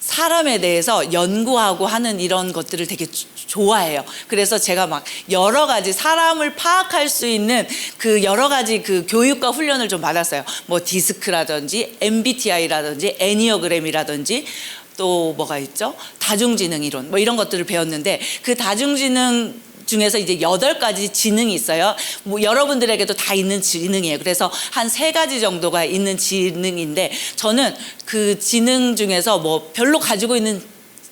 사람에 대해서 연구하고 하는 이런 것들을 되게 좋아해요. 그래서 제가 막 여러 가지 사람을 파악할 수 있는 그 여러 가지 그 교육과 훈련을 좀 받았어요. 뭐 디스크라든지 MBTI라든지 애니어그램이라든지 또 뭐가 있죠? 다중지능 이론 뭐 이런 것들을 배웠는데, 그 다중지능 중에서 이제 8가지 지능이 있어요. 뭐 여러분들에게도 다 있는 지능이에요. 그래서 한 3가지 정도가 있는 지능인데, 저는 그 지능 중에서 뭐 별로 가지고 있는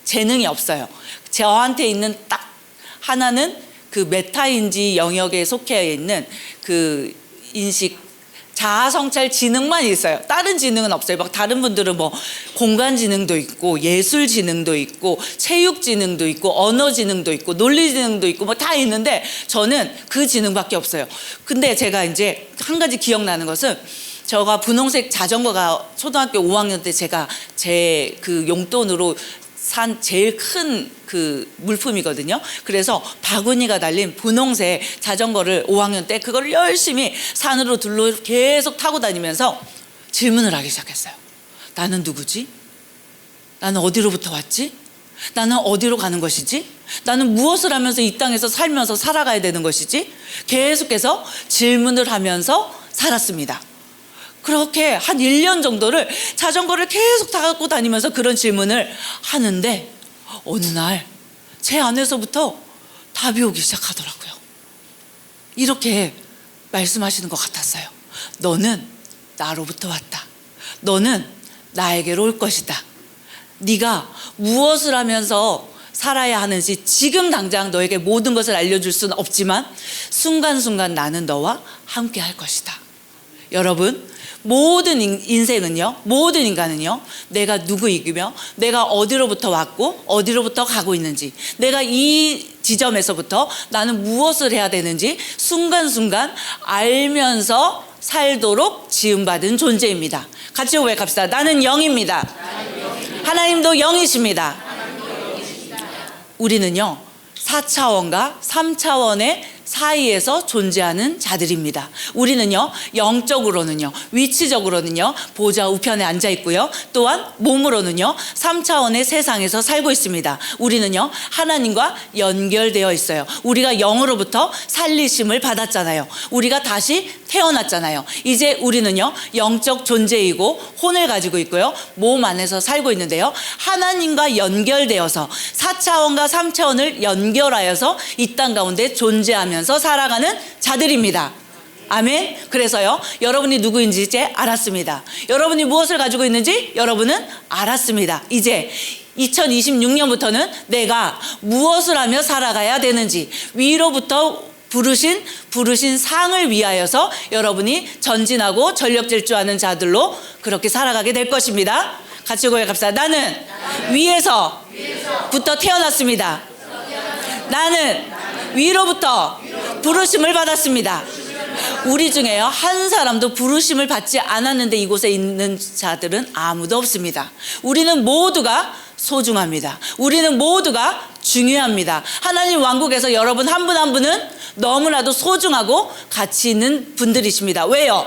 재능이 없어요. 저한테 있는 딱 하나는 그 메타인지 영역에 속해 있는 그 인식, 자아성찰 지능만 있어요. 다른 지능은 없어요. 막 다른 분들은 뭐 공간 지능도 있고 예술 지능도 있고 체육 지능도 있고 언어 지능도 있고 논리 지능도 있고 뭐 다 있는데, 저는 그 지능밖에 없어요. 근데 제가 이제 한 가지 기억나는 것은, 제가 분홍색 자전거가 초등학교 5학년 때 제가 제 그 용돈으로 산 제일 큰 그 물품이거든요. 그래서 바구니가 달린 분홍색 자전거를 5학년 때 그걸 열심히 산으로 둘러 계속 타고 다니면서 질문을 하기 시작했어요. 나는 누구지? 나는 어디로부터 왔지? 나는 어디로 가는 것이지? 나는 무엇을 하면서 이 땅에서 살면서 살아가야 되는 것이지? 계속해서 질문을 하면서 살았습니다. 그렇게 한 1년 정도를 자전거를 계속 타고 다니면서 그런 질문을 하는데, 어느 날 제 안에서부터 답이 오기 시작하더라고요. 이렇게 말씀하시는 것 같았어요. 너는 나로부터 왔다. 너는 나에게로 올 것이다. 네가 무엇을 하면서 살아야 하는지 지금 당장 너에게 모든 것을 알려줄 수는 없지만 순간순간 나는 너와 함께 할 것이다. 여러분, 모든 인생은요, 모든 인간은요, 내가 누구이며 내가 어디로부터 왔고 어디로부터 가고 있는지, 내가 이 지점에서부터 나는 무엇을 해야 되는지 순간순간 알면서 살도록 지음받은 존재입니다. 같이 고백합시다. 나는 영입니다. 하나님도 영이십니다. 우리는요 4차원과 3차원의 사이에서 존재하는 자들입니다. 우리는요 영적으로는요, 위치적으로는요 보좌 우편에 앉아 있고요, 또한 몸으로는요 3차원의 세상에서 살고 있습니다. 우리는요 하나님과 연결되어 있어요. 우리가 영으로부터 살리심을 받았잖아요. 우리가 다시 태어났잖아요. 이제 우리는요 영적 존재이고 혼을 가지고 있고요, 몸 안에서 살고 있는데요, 하나님과 연결되어서 4차원과 3차원을 연결하여서 이 땅 가운데 존재하면서 살아가는 자들입니다. 아멘. 그래서요 여러분이 누구인지 이제 알았습니다. 여러분이 무엇을 가지고 있는지 여러분은 알았습니다. 이제 2026년부터는 내가 무엇을 하며 살아가야 되는지, 위로부터 부르신 상을 위하여서 여러분이 전진하고 전력 질주하는 자들로 그렇게 살아가게 될 것입니다. 같이 고백합시다. 나는 위에서부터 태어났습니다. 나는 위로부터 부르심을 받았습니다. 우리 중에요 한 사람도 부르심을 받지 않았는데 이곳에 있는 자들은 아무도 없습니다. 우리는 모두가 소중합니다. 우리는 모두가 중요합니다. 하나님 왕국에서 여러분 한 분 한 분은 너무나도 소중하고 가치 있는 분들이십니다. 왜요?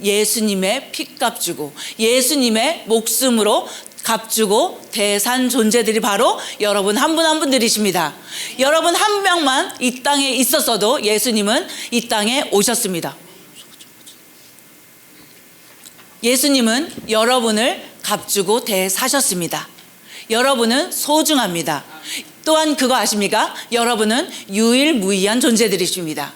예수님의 피값 주고 예수님의 목숨으로 값주고 대산 존재들이 바로 여러분 한 분 한 분들이십니다. 여러분 한 명만 이 땅에 있었어도 예수님은 이 땅에 오셨습니다. 예수님은 여러분을 값주고 대사셨습니다. 여러분은 소중합니다. 또한 그거 아십니까? 여러분은 유일무이한 존재들이십니다.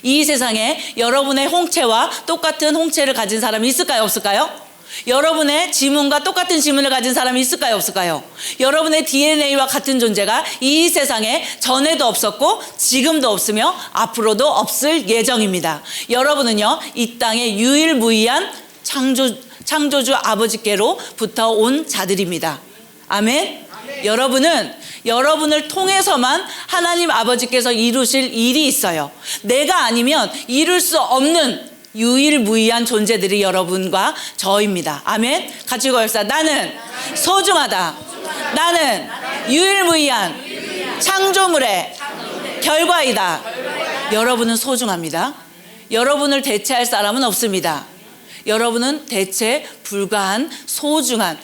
이 세상에 여러분의 홍채와 똑같은 홍채를 가진 사람이 있을까요? 없을까요? 여러분의 지문과 똑같은 지문을 가진 사람이 있을까요? 없을까요? 여러분의 DNA와 같은 존재가 이 세상에 전에도 없었고 지금도 없으며 앞으로도 없을 예정입니다. 여러분은요 이 땅의 유일무이한 창조주 아버지께로부터 온 자들입니다. 아멘. 여러분은 여러분을 통해서만 하나님 아버지께서 이루실 일이 있어요. 내가 아니면 이룰 수 없는 유일무이한 존재들이 여러분과 저입니다. 아멘. 같이 고백합시다. 나는 소중하다. 나는 유일무이한 창조물의 결과이다. 여러분은 소중합니다. 여러분을 대체할 사람은 없습니다. 여러분은 대체 불가한 소중한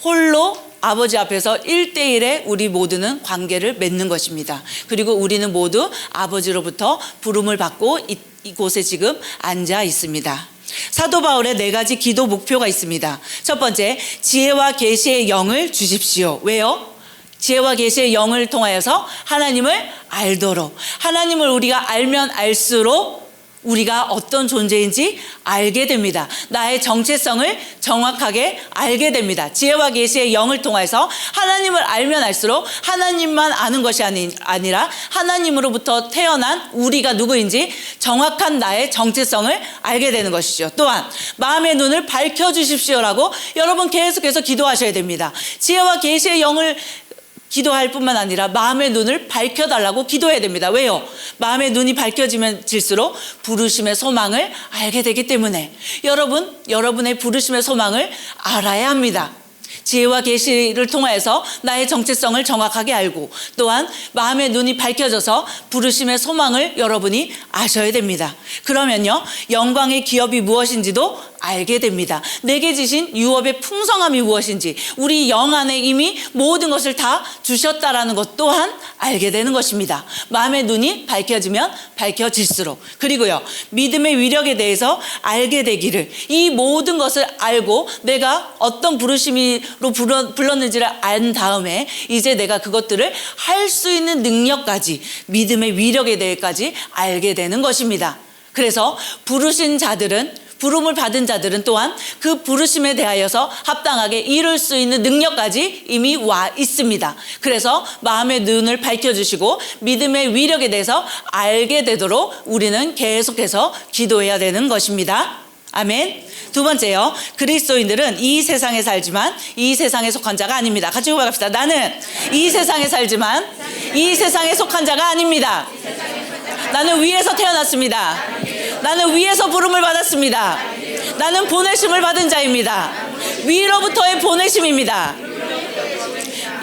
홀로 아버지 앞에서 1대1의 우리 모두는 관계를 맺는 것입니다. 그리고 우리는 모두 아버지로부터 부름을 받고 이곳에 지금 앉아 있습니다. 사도 바울의 4가지 기도 목표가 있습니다. 첫 번째, 지혜와 계시의 영을 주십시오. 왜요? 지혜와 계시의 영을 통하여서 하나님을 알도록, 하나님을 우리가 알면 알수록 우리가 어떤 존재인지 알게 됩니다. 나의 정체성을 정확하게 알게 됩니다. 지혜와 계시의 영을 통해서 하나님을 알면 알수록 하나님만 아는 것이 아니라 하나님으로부터 태어난 우리가 누구인지 정확한 나의 정체성을 알게 되는 것이죠. 또한 마음의 눈을 밝혀주십시오라고 여러분 계속해서 기도하셔야 됩니다. 지혜와 계시의 영을 기도할 뿐만 아니라 마음의 눈을 밝혀달라고 기도해야 됩니다. 왜요? 마음의 눈이 밝혀지면 질수록 부르심의 소망을 알게 되기 때문에 여러분의 부르심의 소망을 알아야 합니다. 지혜와 계시를 통하여서 나의 정체성을 정확하게 알고 또한 마음의 눈이 밝혀져서 부르심의 소망을 여러분이 아셔야 됩니다. 그러면요, 영광의 기업이 무엇인지도 알게 됩니다. 내게 주신 유업의 풍성함이 무엇인지, 우리 영 안에 이미 모든 것을 다 주셨다라는 것 또한 알게 되는 것입니다. 마음의 눈이 밝혀지면 밝혀질수록, 그리고요, 믿음의 위력에 대해서 알게 되기를, 이 모든 것을 알고 내가 어떤 부르심으로 불렀는지를 안 다음에 이제 내가 그것들을 할 수 있는 능력까지, 믿음의 위력에 대해까지 알게 되는 것입니다. 그래서 부름을 받은 자들은 또한 그 부르심에 대하여서 합당하게 이룰 수 있는 능력까지 이미 와 있습니다. 그래서 마음의 눈을 밝혀주시고 믿음의 위력에 대해서 알게 되도록 우리는 계속해서 기도해야 되는 것입니다. 아멘. 두 번째요, 그리스도인들은 이 세상에 살지만 이 세상에 속한 자가 아닙니다. 같이 고백합시다. 나는 이 세상에 살지만 이 세상에 속한 자가 아닙니다. 나는 위에서 태어났습니다. 나는 위에서 부름을 받았습니다. 나는 보내심을 받은 자입니다. 위로부터의 보내심입니다.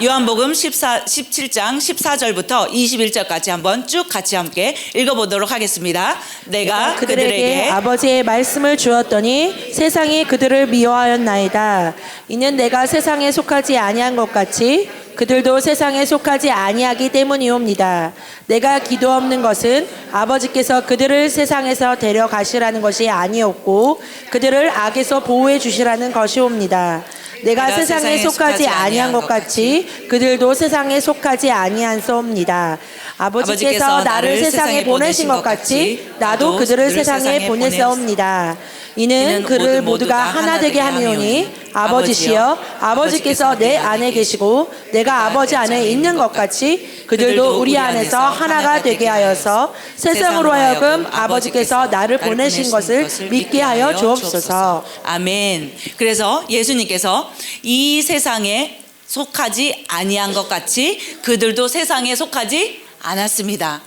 요한복음 17장 14절부터 21절까지 한번 쭉 같이 함께 읽어보도록 하겠습니다. 내가 그들에게 아버지의 말씀을 주었더니 세상이 그들을 미워하였나이다. 이는 내가 세상에 속하지 아니한 것 같이 그들도 세상에 속하지 아니하기 때문이옵니다. 내가 기도 없는 것은 아버지께서 그들을 세상에서 데려가시라는 것이 아니었고 그들을 악에서 보호해 주시라는 것이옵니다. 내가 세상에 속하지 아니한 것 같이 그들도 세상에 속하지 아니한소옵니다. 아버지께서 나를 세상에 보내신 것 같이 나도 그들을 세상에 보내사옵니다. 이는 그를 모두가 하나 되게 함이오니 아버지시여 아버지께서 내 안에 계시고 내가 아버지 안에 있는 것 같이 그들도 우리 안에서 하나가 되게 하여서 세상으로 하여금 아버지께서 나를 보내신 것을 믿게 하여 주옵소서. 아멘. 그래서 예수님께서 이 세상에 속하지 아니한 것 같이 그들도 세상에 속하지 않았습니다.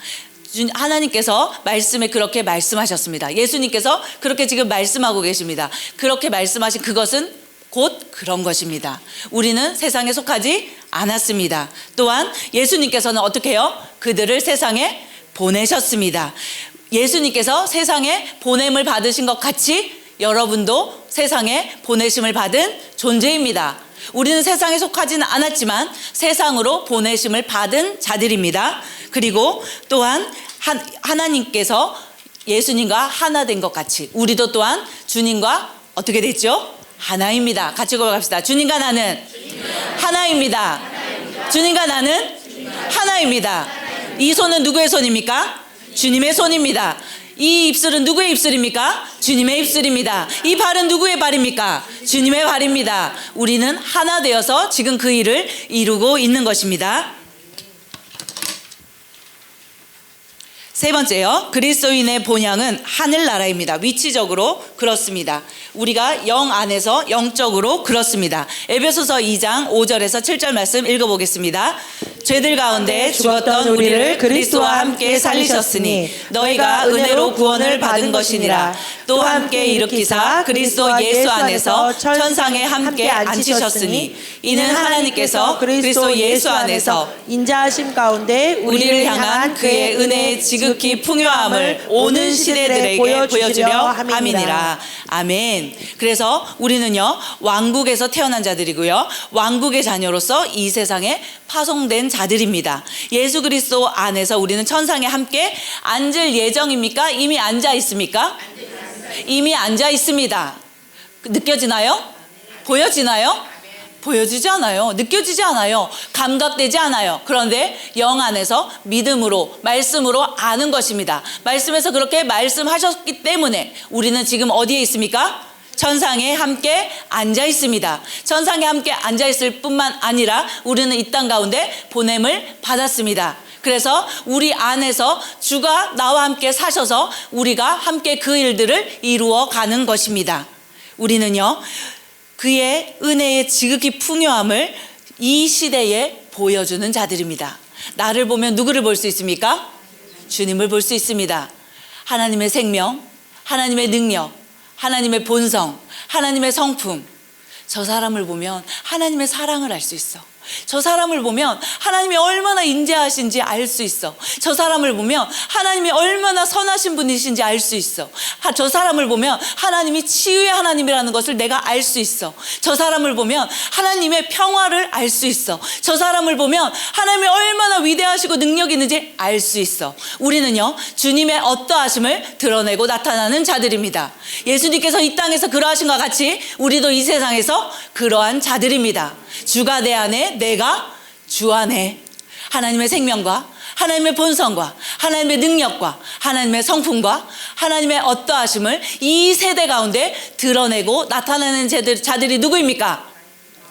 하나님께서 말씀에 그렇게 말씀하셨습니다. 예수님께서 그렇게 지금 말씀하고 계십니다. 그렇게 말씀하신 그것은 곧 그런 것입니다. 우리는 세상에 속하지 않았습니다. 또한 예수님께서는 어떻게 해요? 그들을 세상에 보내셨습니다. 예수님께서 세상에 보냄을 받으신 것 같이 여러분도 세상에 보내심을 받은 존재입니다. 우리는 세상에 속하지는 않았지만 세상으로 보내심을 받은 자들입니다. 그리고 또한 하나님께서 예수님과 하나 된 것 같이 우리도 또한 주님과 어떻게 됐죠? 하나입니다. 같이 고백합시다. 주님과 나는 하나입니다. 주님과 나는 하나입니다. 이 손은 누구의 손입니까? 주님의 손입니다. 이 입술은 누구의 입술입니까? 주님의 입술입니다. 이 발은 누구의 발입니까? 주님의 발입니다. 우리는 하나 되어서 지금 그 일을 이루고 있는 것입니다. 세 번째요, 그리스도인의 본향은 하늘나라입니다. 위치적으로 그렇습니다. 우리가 영 안에서 영적으로 그렇습니다. 에베소서 2장 5절에서 7절 말씀 읽어보겠습니다. 죄들 가운데 죽었던 우리를 그리스도와 함께 살리셨으니 너희가 은혜로 구원을 받은 것이니라. 또 함께 일으키사 그리스도 예수 안에서 천상에 함께 앉히셨으니 이는 하나님께서 그리스도 예수 안에서 인자하심 가운데 우리를 향한 그의 은혜의 지극히 풍요함을 오는 시대들에게 보여주려 함이니라. 아멘. 그래서 우리는요 왕국에서 태어난 자들이고요 왕국의 자녀로서 이 세상에 파송된 자들입니다. 예수 그리스도 안에서 우리는 천상에 함께 앉을 예정입니까? 이미 앉아 있습니까? 이미 앉아 있습니다. 느껴지나요? 보여지나요? 보여지지 않아요. 느껴지지 않아요. 감각되지 않아요. 그런데 영 안에서 믿음으로 말씀으로 아는 것입니다. 말씀에서 그렇게 말씀하셨기 때문에 우리는 지금 어디에 있습니까? 천상에 함께 앉아 있습니다. 천상에 함께 앉아 있을 뿐만 아니라 우리는 이 땅 가운데 보냄을 받았습니다. 그래서 우리 안에서 주가 나와 함께 사셔서 우리가 함께 그 일들을 이루어 가는 것입니다. 우리는요 그의 은혜의 지극히 풍요함을 이 시대에 보여주는 자들입니다. 나를 보면 누구를 볼 수 있습니까? 주님을 볼 수 있습니다. 하나님의 생명, 하나님의 능력, 하나님의 본성, 하나님의 성품. 저 사람을 보면 하나님의 사랑을 알 수 있어. 저 사람을 보면 하나님이 얼마나 인자하신지 알 수 있어. 저 사람을 보면 하나님이 얼마나 선하신 분이신지 알 수 있어. 저 사람을 보면 하나님이 치유의 하나님이라는 것을 내가 알 수 있어. 저 사람을 보면 하나님의 평화를 알 수 있어. 저 사람을 보면 하나님이 얼마나 위대하시고 능력이 있는지 알 수 있어. 우리는요 주님의 어떠하심을 드러내고 나타나는 자들입니다. 예수님께서 이 땅에서 그러하신 것 같이 우리도 이 세상에서 그러한 자들입니다. 주가 내 안에, 내가 주 안에 하나님의 생명과 하나님의 본성과 하나님의 능력과 하나님의 성품과 하나님의 어떠하심을 이 세대 가운데 드러내고 나타내는 자들이 누구입니까?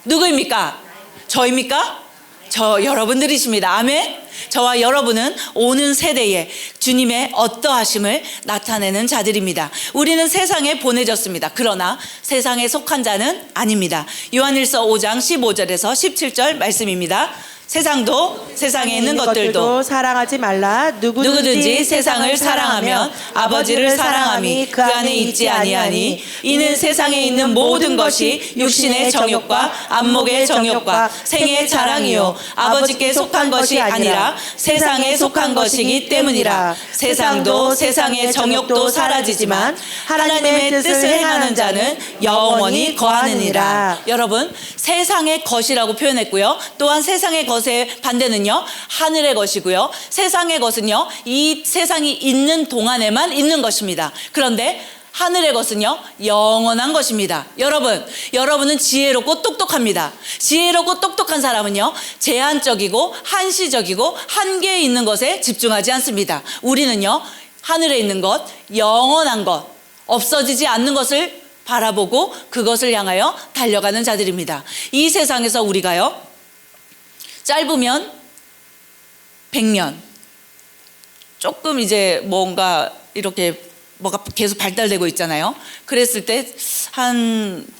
누구입니까? 저입니까? 저 여러분들이십니다. 아멘. 저와 여러분은 오는 세대에 주님의 어떠하심을 나타내는 자들입니다. 우리는 세상에 보내졌습니다. 그러나 세상에 속한 자는 아닙니다. 요한일서 5장 15절에서 17절 말씀입니다. 세상도 세상에 있는 것들도 사랑하지 말라. 누구든지 세상을 사랑하면 아버지를 사랑함이 그 안에 있지 아니하니 이는 세상에 있는 모든 것이 육신의 정욕과 안목의 정욕과 생의 자랑이요 아버지께 속한 것이 아니라 세상에 속한 것이기 때문이라. 세상도 세상의 정욕도 사라지지만 하나님의 뜻을 행하는 자는 영원히 거하느니라. 여러분 세상의 것이라고 표현했고요 또한 세상의 것의 반대는요 하늘의 것이고요 세상의 것은요 이 세상이 있는 동안에만 있는 것입니다. 그런데 하늘의 것은요 영원한 것입니다. 여러분은 지혜롭고 똑똑합니다. 지혜롭고 똑똑한 사람은요 제한적이고 한시적이고 한계에 있는 것에 집중하지 않습니다. 우리는요 하늘에 있는 것, 영원한 것, 없어지지 않는 것을 바라보고 그것을 향하여 달려가는 자들입니다. 이 세상에서 우리가요 짧으면 100년, 조금 이제 뭔가 이렇게 뭐가 계속 발달되고 있잖아요. 그랬을 때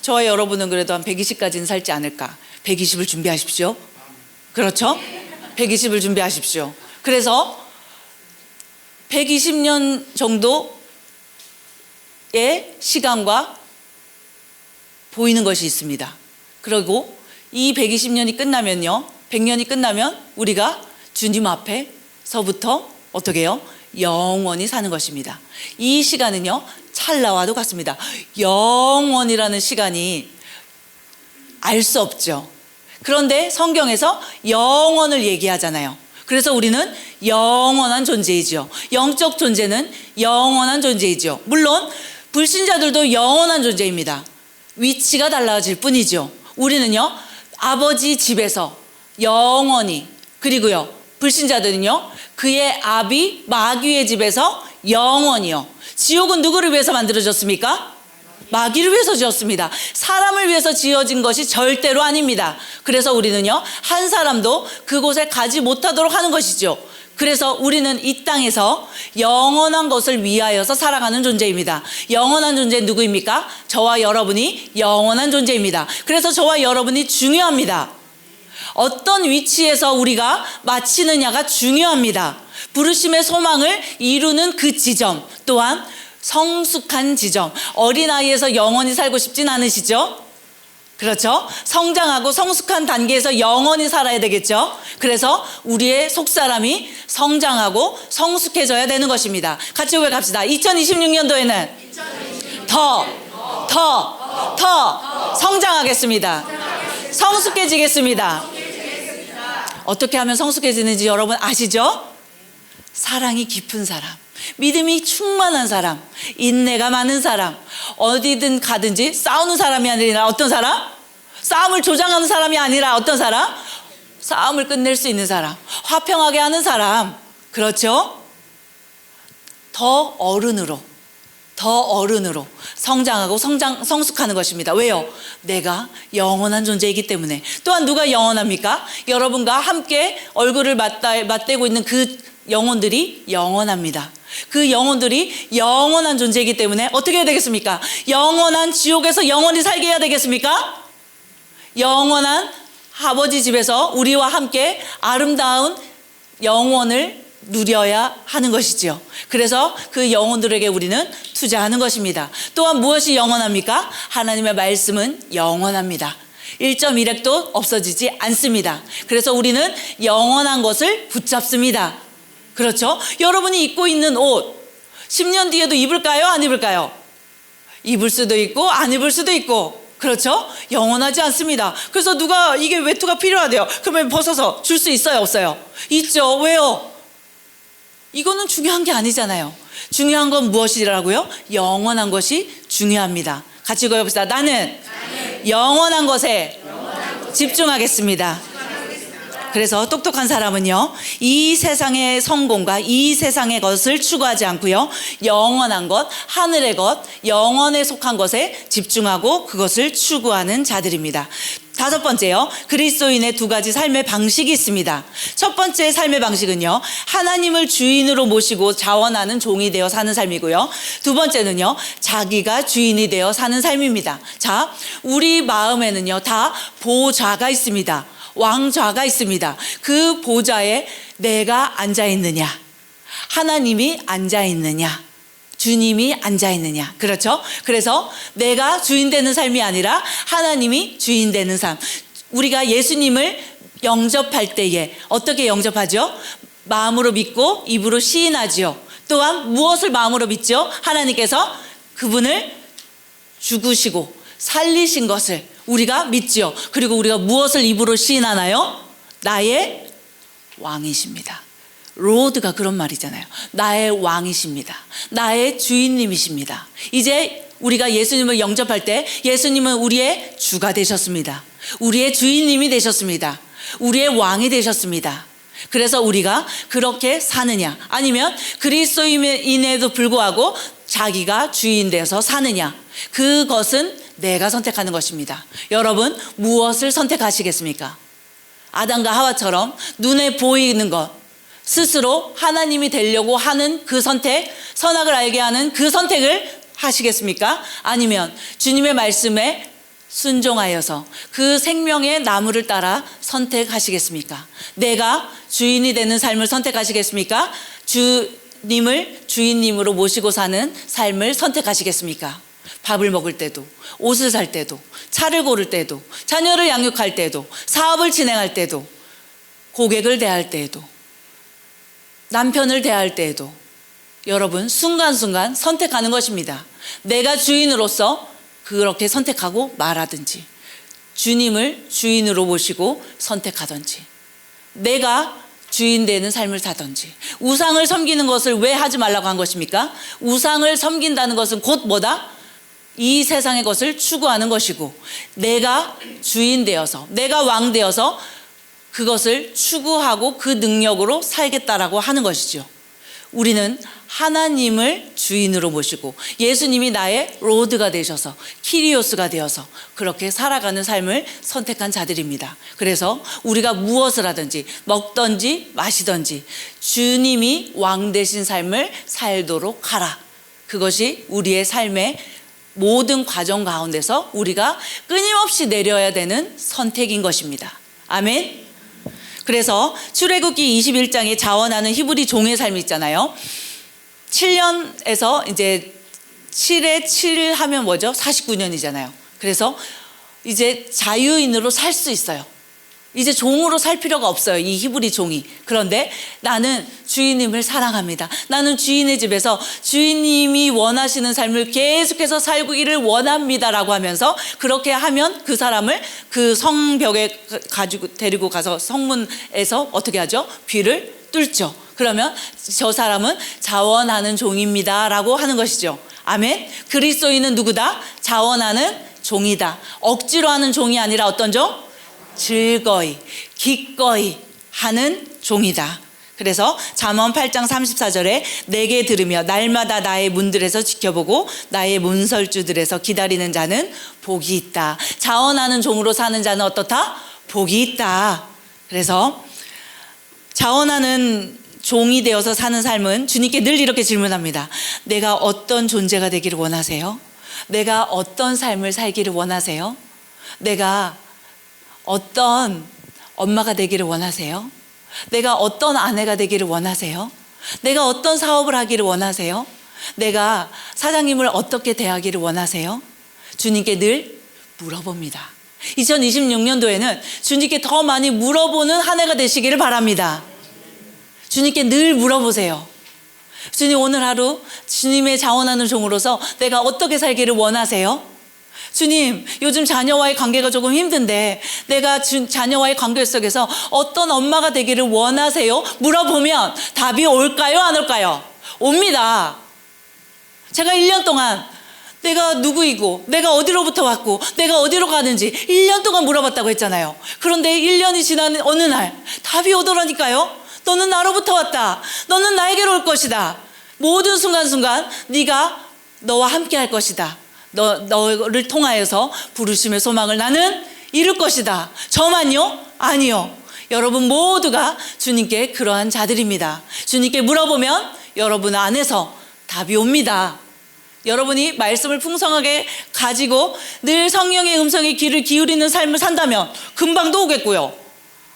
저와 여러분은 그래도 한 120까지는 살지 않을까. 120을 준비하십시오. 그렇죠? 120을 준비하십시오. 그래서 120년 정도의 시간과 보이는 것이 있습니다. 그리고 이 120년이 끝나면요 100년이 끝나면 우리가 주님 앞에서부터 어떻게 해요? 영원히 사는 것입니다. 이 시간은요 찰나와도 같습니다. 영원이라는 시간이 알 수 없죠. 그런데 성경에서 영원을 얘기하잖아요. 그래서 우리는 영원한 존재이죠. 영적 존재는 영원한 존재이죠. 물론 불신자들도 영원한 존재입니다. 위치가 달라질 뿐이죠. 우리는요 아버지 집에서 영원히, 그리고요 불신자들은요 그의 아비 마귀의 집에서 영원히요. 지옥은 누구를 위해서 만들어졌습니까? 마귀를 위해서 지었습니다. 사람을 위해서 지어진 것이 절대로 아닙니다. 그래서 우리는요 한 사람도 그곳에 가지 못하도록 하는 것이죠. 그래서 우리는 이 땅에서 영원한 것을 위하여서 살아가는 존재입니다. 영원한 존재 누구입니까? 저와 여러분이 영원한 존재입니다. 그래서 저와 여러분이 중요합니다. 어떤 위치에서 우리가 마치느냐가 중요합니다. 부르심의 소망을 이루는 그 지점 또한 성숙한 지점. 어린아이에서 영원히 살고 싶진 않으시죠? 그렇죠? 성장하고 성숙한 단계에서 영원히 살아야 되겠죠? 그래서 우리의 속사람이 성장하고 성숙해져야 되는 것입니다. 같이 고백합시다. 2026년도에는 더 성장하겠습니다. 성숙해지겠습니다. 어떻게 하면 성숙해지는지 여러분 아시죠? 사랑이 깊은 사람, 믿음이 충만한 사람, 인내가 많은 사람, 어디든 가든지 싸우는 사람이 아니라 어떤 사람? 싸움을 조장하는 사람이 아니라 어떤 사람? 싸움을 끝낼 수 있는 사람, 화평하게 하는 사람. 그렇죠? 더 어른으로 성장하고 성숙하는 것입니다. 왜요? 내가 영원한 존재이기 때문에. 또한 누가 영원합니까? 여러분과 함께 얼굴을 맞대고 있는 그 영혼들이 영원합니다. 그 영혼들이 영원한 존재이기 때문에 어떻게 해야 되겠습니까? 영원한 지옥에서 영원히 살게 해야 되겠습니까? 영원한 아버지 집에서 우리와 함께 아름다운 영원을 누려야 하는 것이지요. 그래서 그 영혼들에게 우리는 투자하는 것입니다. 또한 무엇이 영원합니까? 하나님의 말씀은 영원합니다. 1.1핵도 없어지지 않습니다. 그래서 우리는 영원한 것을 붙잡습니다. 그렇죠? 여러분이 입고 있는 옷 10년 뒤에도 입을까요? 안 입을까요? 입을 수도 있고 안 입을 수도 있고, 그렇죠? 영원하지 않습니다. 그래서 누가 이게 외투가 필요하대요. 그러면 벗어서 줄 수 있어요? 없어요? 있죠. 왜요? 이거는 중요한 게 아니잖아요. 중요한 건 무엇이라고요? 영원한 것이 중요합니다. 같이 고백합시다. 나는 영원한 것에 집중하겠습니다. 그래서 똑똑한 사람은요, 이 세상의 성공과 이 세상의 것을 추구하지 않고요, 영원한 것, 하늘의 것, 영원에 속한 것에 집중하고 그것을 추구하는 자들입니다. 5번째요, 그리스도인의 2가지 삶의 방식이 있습니다. 첫 번째 삶의 방식은요, 하나님을 주인으로 모시고 자원하는 종이 되어 사는 삶이고요, 2번째는요, 자기가 주인이 되어 사는 삶입니다. 자, 우리 마음에는요, 다 보좌가 있습니다. 왕좌가 있습니다. 그 보좌에 내가 앉아있느냐, 하나님이 앉아있느냐, 주님이 앉아있느냐. 그렇죠? 그래서 내가 주인 되는 삶이 아니라 하나님이 주인 되는 삶. 우리가 예수님을 영접할 때에 어떻게 영접하죠? 마음으로 믿고 입으로 시인하지요. 또한 무엇을 마음으로 믿죠? 하나님께서 그분을 죽으시고 살리신 것을 우리가 믿지요. 그리고 우리가 무엇을 입으로 시인하나요? 나의 왕이십니다. 로드가 그런 말이잖아요. 나의 왕이십니다. 나의 주인님이십니다. 이제 우리가 예수님을 영접할 때 예수님은 우리의 주가 되셨습니다. 우리의 주인님이 되셨습니다. 우리의 왕이 되셨습니다. 그래서 우리가 그렇게 사느냐, 아니면 그리스도인에도 불구하고 자기가 주인 되어서 사느냐, 그것은 내가 선택하는 것입니다. 여러분, 무엇을 선택하시겠습니까? 아담과 하와처럼 눈에 보이는 것, 스스로 하나님이 되려고 하는 그 선택, 선악을 알게 하는 그 선택을 하시겠습니까? 아니면 주님의 말씀에 순종하여서 그 생명의 나무를 따라 선택하시겠습니까? 내가 주인이 되는 삶을 선택하시겠습니까? 주님을 주인님으로 모시고 사는 삶을 선택하시겠습니까? 밥을 먹을 때도, 옷을 살 때도, 차를 고를 때도, 자녀를 양육할 때도, 사업을 진행할 때도, 고객을 대할 때에도, 남편을 대할 때에도 여러분 순간순간 선택하는 것입니다. 내가 주인으로서 그렇게 선택하고 말하든지, 주님을 주인으로 모시고 선택하든지, 내가 주인 되는 삶을 사든지. 우상을 섬기는 것을 왜 하지 말라고 한 것입니까? 우상을 섬긴다는 것은 곧 뭐다? 이 세상의 것을 추구하는 것이고, 내가 주인 되어서, 내가 왕 되어서 그것을 추구하고 그 능력으로 살겠다라고 하는 것이죠. 우리는 하나님을 주인으로 모시고 예수님이 나의 로드가 되셔서, 키리오스가 되어서 그렇게 살아가는 삶을 선택한 자들입니다. 그래서 우리가 무엇을 하든지, 먹든지 마시든지 주님이 왕 되신 삶을 살도록 하라. 그것이 우리의 삶의 모든 과정 가운데서 우리가 끊임없이 내려야 되는 선택인 것입니다. 아멘. 그래서 출애굽기 21장에 자원하는 히브리 종의 삶이 있잖아요. 7년에서 이제 7에 7 하면 뭐죠? 49년이잖아요. 그래서 이제 자유인으로 살 수 있어요. 이제 종으로 살 필요가 없어요. 이 히브리 종이. 그런데 나는 주인님을 사랑합니다. 나는 주인의 집에서 주인님이 원하시는 삶을 계속해서 살기를 원합니다라고 하면서 그렇게 하면 그 사람을 그 성벽에 가지고 데리고 가서 성문에서 어떻게 하죠? 귀를 뚫죠. 그러면 저 사람은 자원하는 종입니다라고 하는 것이죠. 아멘. 그리스도인은 누구다? 자원하는 종이다. 억지로 하는 종이 아니라 어떤 종? 즐거이, 기꺼이 하는 종이다. 그래서 잠언 8장 34절에 내게 들으며 날마다 나의 문들에서 지켜보고 나의 문설주들에서 기다리는 자는 복이 있다. 자원하는 종으로 사는 자는 어떻다? 복이 있다. 그래서 자원하는 종이 되어서 사는 삶은 주님께 늘 이렇게 질문합니다. 내가 어떤 존재가 되기를 원하세요? 내가 어떤 삶을 살기를 원하세요? 내가 어떤 엄마가 되기를 원하세요? 내가 어떤 아내가 되기를 원하세요? 내가 어떤 사업을 하기를 원하세요? 내가 사장님을 어떻게 대하기를 원하세요? 주님께 늘 물어봅니다. 2026년도에는 주님께 더 많이 물어보는 한 해가 되시기를 바랍니다. 주님께 늘 물어보세요. 주님, 오늘 하루 주님의 자원하는 종으로서 내가 어떻게 살기를 원하세요? 주님, 요즘 자녀와의 관계가 조금 힘든데 내가 자녀와의 관계 속에서 어떤 엄마가 되기를 원하세요? 물어보면 답이 올까요? 안 올까요? 옵니다. 제가 1년 동안 내가 누구이고 내가 어디로부터 왔고 내가 어디로 가는지 1년 동안 물어봤다고 했잖아요. 그런데 1년이 지난 어느 날 답이 오더라니까요. 너는 나로부터 왔다. 너는 나에게로 올 것이다. 모든 순간순간 네가 너와 함께 할 것이다. 너를 통하여서 부르심의 소망을 나는 이룰 것이다. 저만요? 아니요. 여러분 모두가 주님께 그러한 자들입니다. 주님께 물어보면 여러분 안에서 답이 옵니다. 여러분이 말씀을 풍성하게 가지고 늘 성령의 음성에 귀를 기울이는 삶을 산다면 금방도 오겠고요.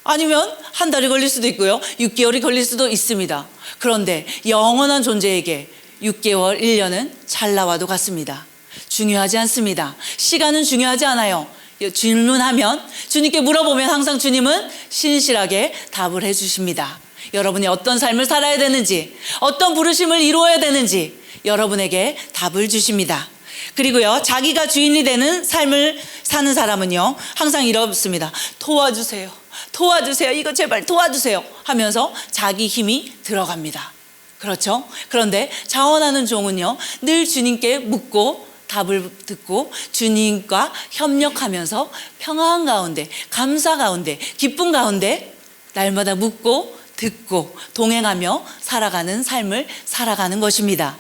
아니면 한 달이 걸릴 수도 있고요. 6개월이 걸릴 수도 있습니다. 그런데 영원한 존재에게 6개월, 1년은 찰나와도 같습니다. 중요하지 않습니다. 시간은 중요하지 않아요. 질문하면, 주님께 물어보면 항상 주님은 신실하게 답을 해주십니다. 여러분이 어떤 삶을 살아야 되는지, 어떤 부르심을 이루어야 되는지 여러분에게 답을 주십니다. 그리고요, 자기가 주인이 되는 삶을 사는 사람은요, 항상 이렇습니다. 도와주세요. 도와주세요. 이거 제발 도와주세요. 하면서 자기 힘이 들어갑니다. 그렇죠? 그런데 자원하는 종은요, 늘 주님께 묻고 답을 듣고 주님과 협력하면서 평안 가운데, 감사 가운데, 기쁨 가운데 날마다 묻고 듣고 동행하며 살아가는 삶을 살아가는 것입니다.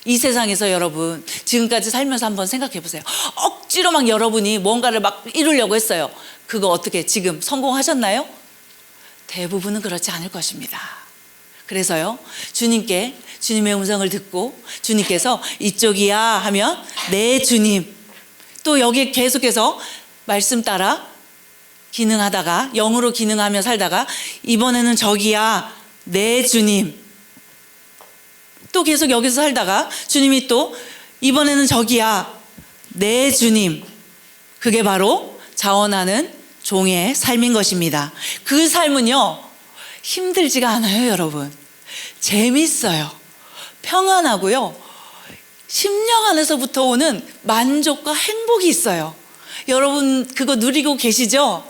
이 세상에서 여러분 지금까지 살면서 한번 생각해 보세요. 억지로 막 여러분이 뭔가를 막 이루려고 했어요. 그거 어떻게 지금 성공하셨나요? 대부분은 그렇지 않을 것입니다. 그래서요, 주님께 주님의 음성을 듣고 주님께서 이쪽이야 하면 네 주님, 또 여기 계속해서 말씀 따라 기능하다가 영으로 기능하며 살다가 이번에는 저기야 네 주님, 또 계속 여기서 살다가 주님이 또 이번에는 저기야 네 주님, 그게 바로 자원하는 종의 삶인 것입니다. 그 삶은요 힘들지가 않아요. 여러분 재밌어요. 평안하고요, 심령 안에서부터 오는 만족과 행복이 있어요. 여러분 그거 누리고 계시죠?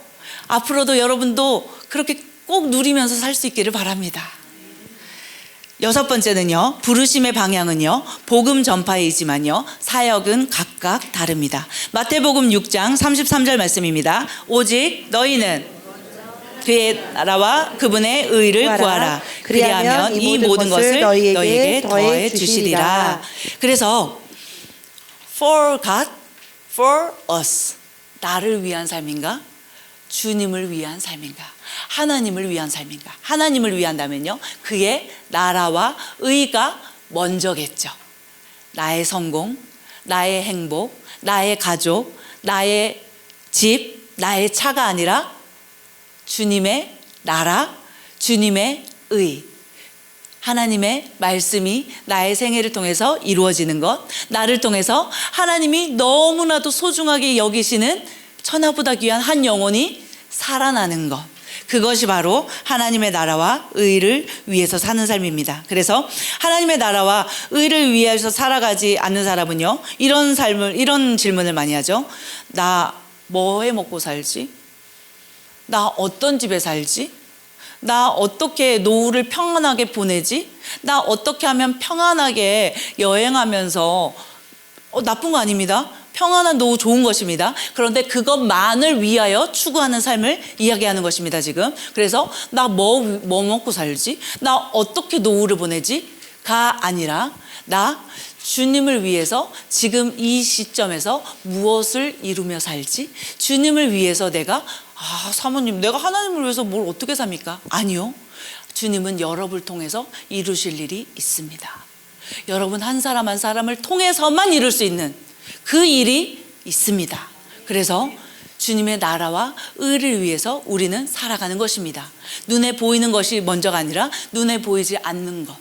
앞으로도 여러분도 그렇게 꼭 누리면서 살 수 있기를 바랍니다. 6번째는요, 부르심의 방향은요 복음 전파이지만요 사역은 각각 다릅니다. 마태복음 6장 33절 말씀입니다. 오직 너희는 그의 나라와 그분의 의를 구하라. 그리하면 이 모든 것을 너희에게 더해 주시리라. 그래서 for God, for us, 나를 위한 삶인가? 주님을 위한 삶인가? 하나님을 위한 삶인가? 하나님을 위한다면요 그의 나라와 의가 먼저겠죠. 나의 성공, 나의 행복, 나의 가족, 나의 집, 나의 차가 아니라 주님의 나라, 주님의 의, 하나님의 말씀이 나의 생애를 통해서 이루어지는 것, 나를 통해서 하나님이 너무나도 소중하게 여기시는 천하보다 귀한 한 영혼이 살아나는 것, 그것이 바로 하나님의 나라와 의를 위해서 사는 삶입니다. 그래서 하나님의 나라와 의를 위해서 살아가지 않는 사람은요, 이런 질문을 많이 하죠. 나 뭐 해 먹고 살지? 나 어떤 집에 살지? 나 어떻게 노후를 평안하게 보내지? 나 어떻게 하면 평안하게 여행하면서, 나쁜 거 아닙니다. 평안한 노후 좋은 것입니다. 그런데 그것만을 위하여 추구하는 삶을 이야기하는 것입니다, 지금. 그래서 나 뭐 먹고 살지? 나 어떻게 노후를 보내지? 가 아니라 나 주님을 위해서 지금 이 시점에서 무엇을 이루며 살지? 주님을 위해서 내가 사모님, 내가 하나님을 위해서 뭘 어떻게 삽니까? 아니요. 주님은 여러분을 통해서 이루실 일이 있습니다. 여러분 한 사람 한 사람을 통해서만 이룰 수 있는 그 일이 있습니다. 그래서 주님의 나라와 의를 위해서 우리는 살아가는 것입니다. 눈에 보이는 것이 먼저가 아니라 눈에 보이지 않는 것,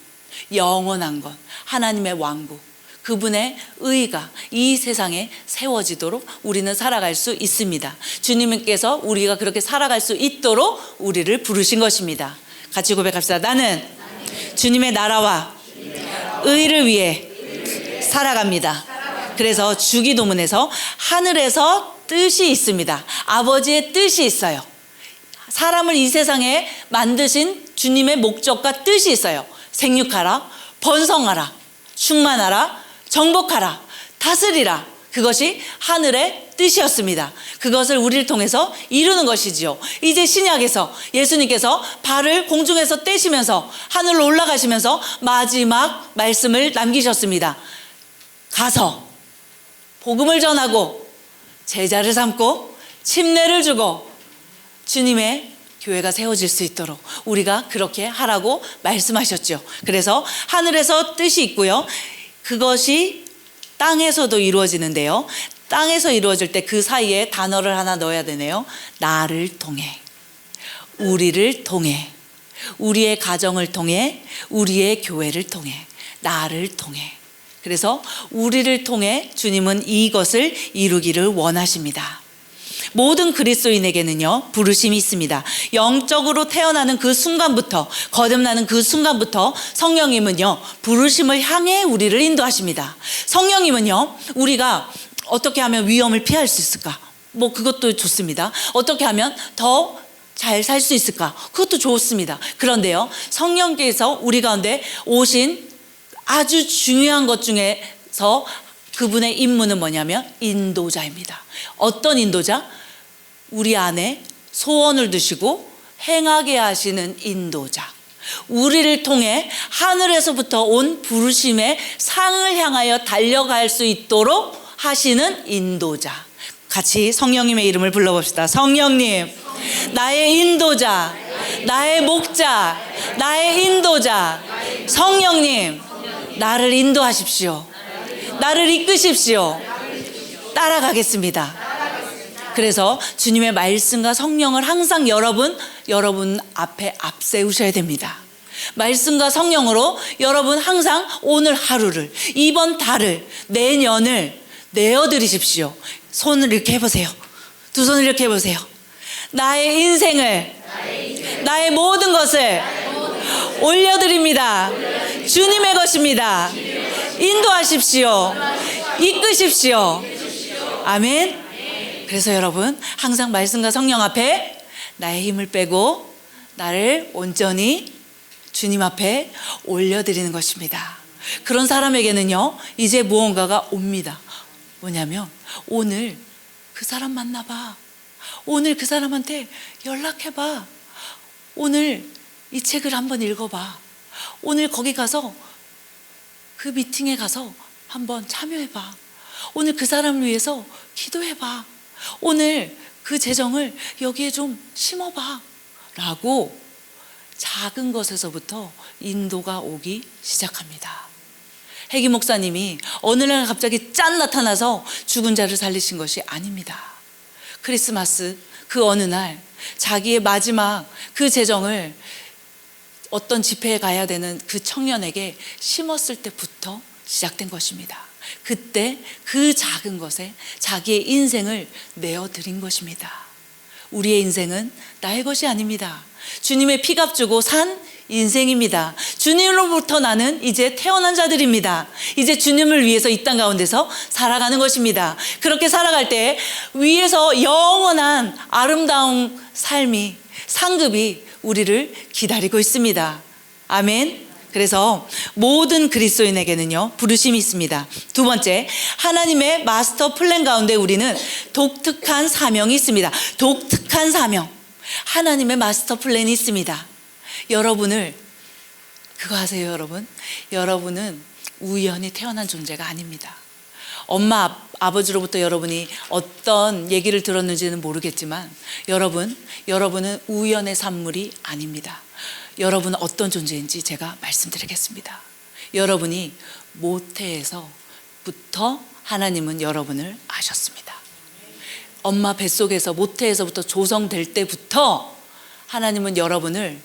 영원한 것, 하나님의 왕국, 그분의 의가 이 세상에 세워지도록 우리는 살아갈 수 있습니다. 주님께서 우리가 그렇게 살아갈 수 있도록 우리를 부르신 것입니다. 같이 고백합시다. 나는 주님의 나라와 의를 위해 살아갑니다. 그래서 주기도문에서 하늘에서 뜻이 있습니다. 아버지의 뜻이 있어요. 사람을 이 세상에 만드신 주님의 목적과 뜻이 있어요. 생육하라, 번성하라, 충만하라, 정복하라, 다스리라. 그것이 하늘의 뜻이었습니다. 그것을 우리를 통해서 이루는 것이지요. 이제 신약에서 예수님께서 발을 공중에서 떼시면서 하늘로 올라가시면서 마지막 말씀을 남기셨습니다. 가서 복음을 전하고 제자를 삼고 침례를 주고 주님의 교회가 세워질 수 있도록 우리가 그렇게 하라고 말씀하셨죠. 그래서 하늘에서 뜻이 있고요. 그것이 땅에서도 이루어지는데요. 땅에서 이루어질 때 그 사이에 단어를 하나 넣어야 되네요. 나를 통해, 우리를 통해, 우리의 가정을 통해, 우리의 교회를 통해, 나를 통해. 그래서 우리를 통해 주님은 이것을 이루기를 원하십니다. 모든 그리스도인에게는요, 부르심이 있습니다. 영적으로 태어나는 그 순간부터, 거듭나는 그 순간부터 성령님은요, 부르심을 향해 우리를 인도하십니다. 성령님은요, 우리가 어떻게 하면 위험을 피할 수 있을까? 그것도 좋습니다. 어떻게 하면 더 잘 살 수 있을까? 그것도 좋습니다. 그런데요, 성령께서 우리 가운데 오신 아주 중요한 것 중에서 그분의 임무는 뭐냐면 인도자입니다. 어떤 인도자? 우리 안에 소원을 두시고 행하게 하시는 인도자. 우리를 통해 하늘에서부터 온 부르심의 상을 향하여 달려갈 수 있도록 하시는 인도자. 같이 성령님의 이름을 불러봅시다. 성령님, 나의 인도자, 나의 목자, 나의 인도자. 성령님, 나를 인도하십시오. 나를 이끄십시오. 따라가겠습니다. 그래서 주님의 말씀과 성령을 항상 여러분 앞에 앞세우셔야 됩니다. 말씀과 성령으로 여러분 항상 오늘 하루를, 이번 달을, 내년을 내어드리십시오. 손을 이렇게 해보세요. 두 손을 이렇게 해보세요. 나의 인생을, 나의 모든 것을 올려드립니다. 주님의 것입니다. 인도하십시오. 이끄십시오. 아멘. 그래서 여러분 항상 말씀과 성령 앞에 나의 힘을 빼고 나를 온전히 주님 앞에 올려드리는 것입니다. 그런 사람에게는요, 이제 무언가가 옵니다. 뭐냐면 오늘 그 사람 만나봐. 오늘 그 사람한테 연락해봐. 오늘 이 책을 한번 읽어봐. 오늘 거기 가서 그 미팅에 가서 한번 참여해봐. 오늘 그 사람을 위해서 기도해봐. 오늘 그 재정을 여기에 좀 심어봐. 라고 작은 것에서부터 인도가 오기 시작합니다. 해기 목사님이 어느 날 갑자기 짠 나타나서 죽은 자를 살리신 것이 아닙니다. 크리스마스 그 어느 날 자기의 마지막 그 재정을 어떤 집회에 가야 되는 그 청년에게 심었을 때부터 시작된 것입니다. 그때 그 작은 것에 자기의 인생을 내어드린 것입니다. 우리의 인생은 나의 것이 아닙니다. 주님의 피값 주고 산 인생입니다. 주님으로부터 나는 이제 태어난 자들입니다. 이제 주님을 위해서 이 땅 가운데서 살아가는 것입니다. 그렇게 살아갈 때 위에서 영원한 아름다운 삶이, 상급이 우리를 기다리고 있습니다. 아멘. 그래서 모든 그리스도인에게는요, 부르심이 있습니다. 두 번째, 하나님의 마스터 플랜 가운데 우리는 독특한 사명이 있습니다. 독특한 사명. 하나님의 마스터 플랜이 있습니다. 여러분을, 그거 아세요, 여러분? 여러분은 우연히 태어난 존재가 아닙니다. 엄마, 아버지로부터 여러분이 어떤 얘기를 들었는지는 모르겠지만 여러분은 우연의 산물이 아닙니다. 여러분은 어떤 존재인지 제가 말씀드리겠습니다. 여러분이 모태에서부터 하나님은 여러분을 아셨습니다. 엄마 뱃속에서 모태에서부터 조성될 때부터 하나님은 여러분을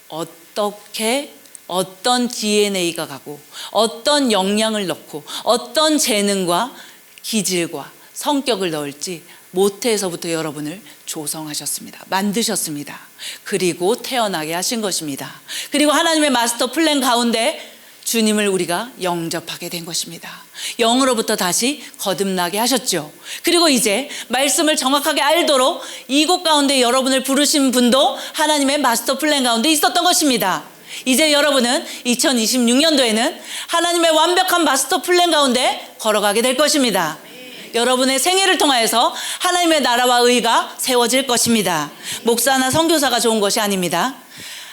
어떻게, 어떤 DNA가 가고 어떤 영향을 넣고 어떤 재능과 기질과 성격을 넣을지 모태에서부터 여러분을 조성하셨습니다. 만드셨습니다. 그리고 태어나게 하신 것입니다. 그리고 하나님의 마스터 플랜 가운데 주님을 우리가 영접하게 된 것입니다. 영으로부터 다시 거듭나게 하셨죠. 그리고 이제 말씀을 정확하게 알도록 이곳 가운데 여러분을 부르신 분도 하나님의 마스터 플랜 가운데 있었던 것입니다. 이제 여러분은 2026년도에는 하나님의 완벽한 마스터 플랜 가운데 걸어가게 될 것입니다. 여러분의 생애를 통하여서 하나님의 나라와 의가 세워질 것입니다. 목사나 선교사가 좋은 것이 아닙니다.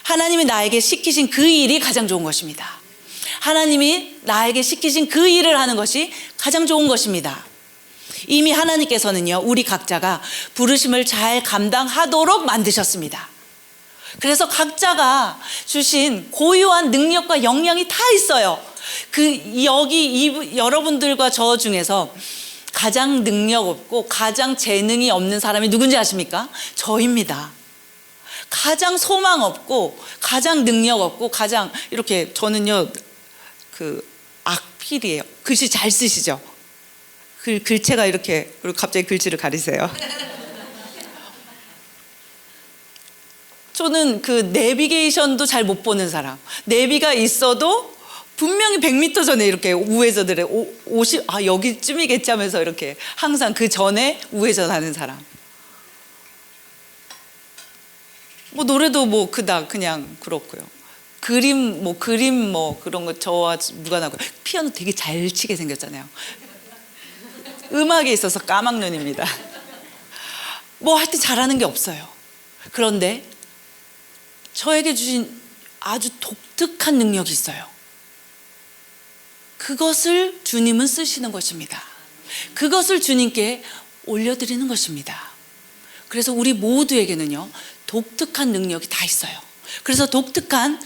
하나님이 나에게 시키신 그 일이 가장 좋은 것입니다. 하나님이 나에게 시키신 그 일을 하는 것이 가장 좋은 것입니다. 이미 하나님께서는요, 우리 각자가 부르심을 잘 감당하도록 만드셨습니다. 그래서 각자가 주신 고유한 능력과 역량이 다 있어요. 여러분들과 저 중에서 가장 능력 없고 가장 재능이 없는 사람이 누군지 아십니까? 저입니다. 가장 소망 없고 가장 능력 없고 가장 이렇게, 저는요 악필이에요. 글씨 잘 쓰시죠? 글체가 이렇게, 그리고 갑자기 글씨를 가리세요. 저는 그 내비게이션도 잘 못 보는 사람, 내비가 있어도 분명히 100m 전에 이렇게 우회전을 해. 50, 여기쯤이겠지 하면서 이렇게 항상 그 전에 우회전하는 사람. 뭐 노래도 뭐 그냥 그렇고요. 그림 그런 거 저와 무관하고, 피아노 되게 잘 치게 생겼잖아요. 음악에 있어서 까막눈입니다. 뭐 하여튼 잘하는 게 없어요. 그런데 저에게 주신 아주 독특한 능력이 있어요. 그것을 주님은 쓰시는 것입니다. 그것을 주님께 올려드리는 것입니다. 그래서 우리 모두에게는요, 독특한 능력이 다 있어요. 그래서 독특한,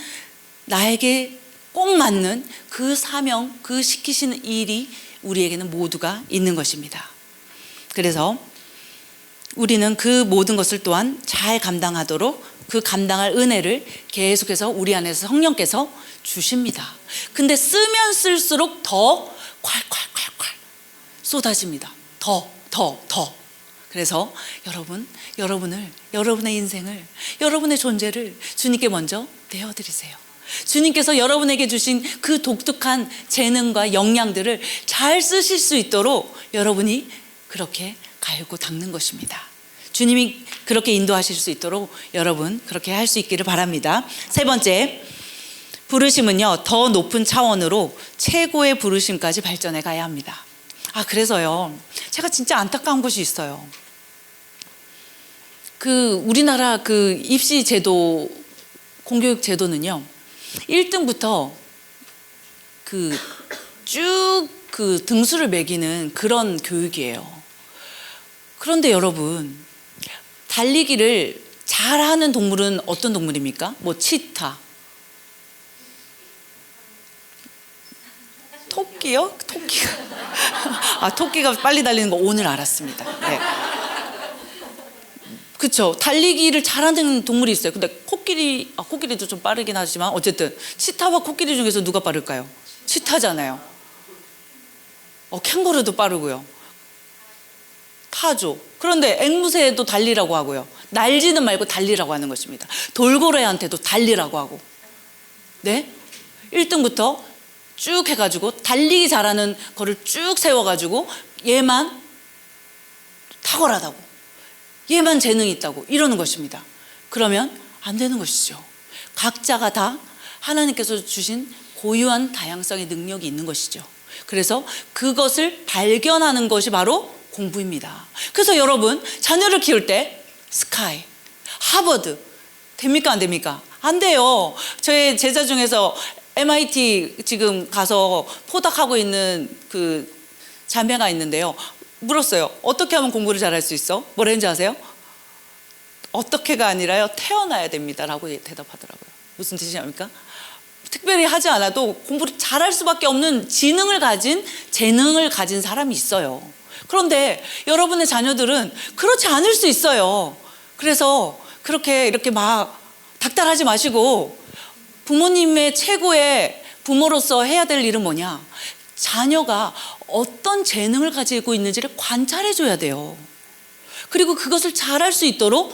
나에게 꼭 맞는 그 사명, 그 시키시는 일이 우리에게는 모두가 있는 것입니다. 그래서 우리는 그 모든 것을 또한 잘 감당하도록 그 감당할 은혜를 계속해서 우리 안에서 성령께서 주십니다. 근데 쓰면 쓸수록 더 콸콸콸콸 쏟아집니다. 더. 그래서 여러분의 인생을, 여러분의 존재를 주님께 먼저 내어드리세요. 주님께서 여러분에게 주신 그 독특한 재능과 역량들을 잘 쓰실 수 있도록 여러분이 그렇게 갈고 닦는 것입니다. 주님이 그렇게 인도하실 수 있도록 여러분 그렇게 할 수 있기를 바랍니다. 세 번째, 부르심은요, 더 높은 차원으로 최고의 부르심까지 발전해 가야 합니다. 그래서요, 제가 진짜 안타까운 것이 있어요. 우리나라 입시 제도, 공교육 제도는요, 1등부터 쭉 등수를 매기는 그런 교육이에요. 그런데 여러분, 달리기를 잘하는 동물은 어떤 동물입니까? 뭐 치타, 토끼요? 토끼가 빨리 달리는 거 오늘 알았습니다. 네. 그쵸. 달리기를 잘하는 동물이 있어요. 근데 코끼리도 좀 빠르긴 하지만 어쨌든 치타와 코끼리 중에서 누가 빠를까요? 치타잖아요. 캥거루도 빠르고요. 타조. 그런데 앵무새도 달리라고 하고요. 날지는 말고 달리라고 하는 것입니다. 돌고래한테도 달리라고 하고. 네? 1등부터 쭉 해가지고 달리기 잘하는 거를 쭉 세워가지고 얘만 탁월하다고, 얘만 재능이 있다고 이러는 것입니다. 그러면 안 되는 것이죠. 각자가 다 하나님께서 주신 고유한 다양성의 능력이 있는 것이죠. 그래서 그것을 발견하는 것이 바로 공부입니다. 그래서 여러분 자녀를 키울 때 스카이, 하버드 됩니까 안 됩니까? 안 돼요. 저의 제자 중에서 MIT 지금 가서 포닥하고 있는 그 자매가 있는데요. 물었어요. 어떻게 하면 공부를 잘할 수 있어? 뭐랬는지 아세요? 어떻게가 아니라요, 태어나야 됩니다 라고 대답하더라고요. 무슨 뜻이냐니까? 특별히 하지 않아도 공부를 잘할 수밖에 없는 재능을 가진 사람이 있어요. 그런데 여러분의 자녀들은 그렇지 않을 수 있어요. 그래서 이렇게 막 닥달하지 마시고, 부모님의 최고의 부모로서 해야 될 일은 뭐냐? 자녀가 어떤 재능을 가지고 있는지를 관찰해 줘야 돼요. 그리고 그것을 잘할 수 있도록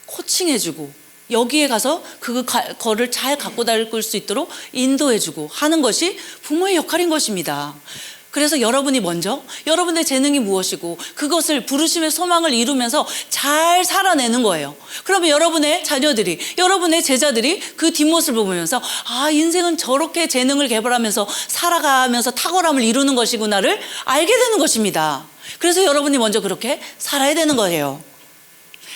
코칭해주고, 여기에 가서 그거를 잘 갖고 다닐 수 있도록 인도해주고 하는 것이 부모의 역할인 것입니다. 그래서 여러분이 먼저 여러분의 재능이 무엇이고 그것을 부르심의 소망을 이루면서 잘 살아내는 거예요. 그러면 여러분의 자녀들이, 여러분의 제자들이 그 뒷모습을 보면서 인생은 저렇게 재능을 개발하면서 살아가면서 탁월함을 이루는 것이구나를 알게 되는 것입니다. 그래서 여러분이 먼저 그렇게 살아야 되는 거예요.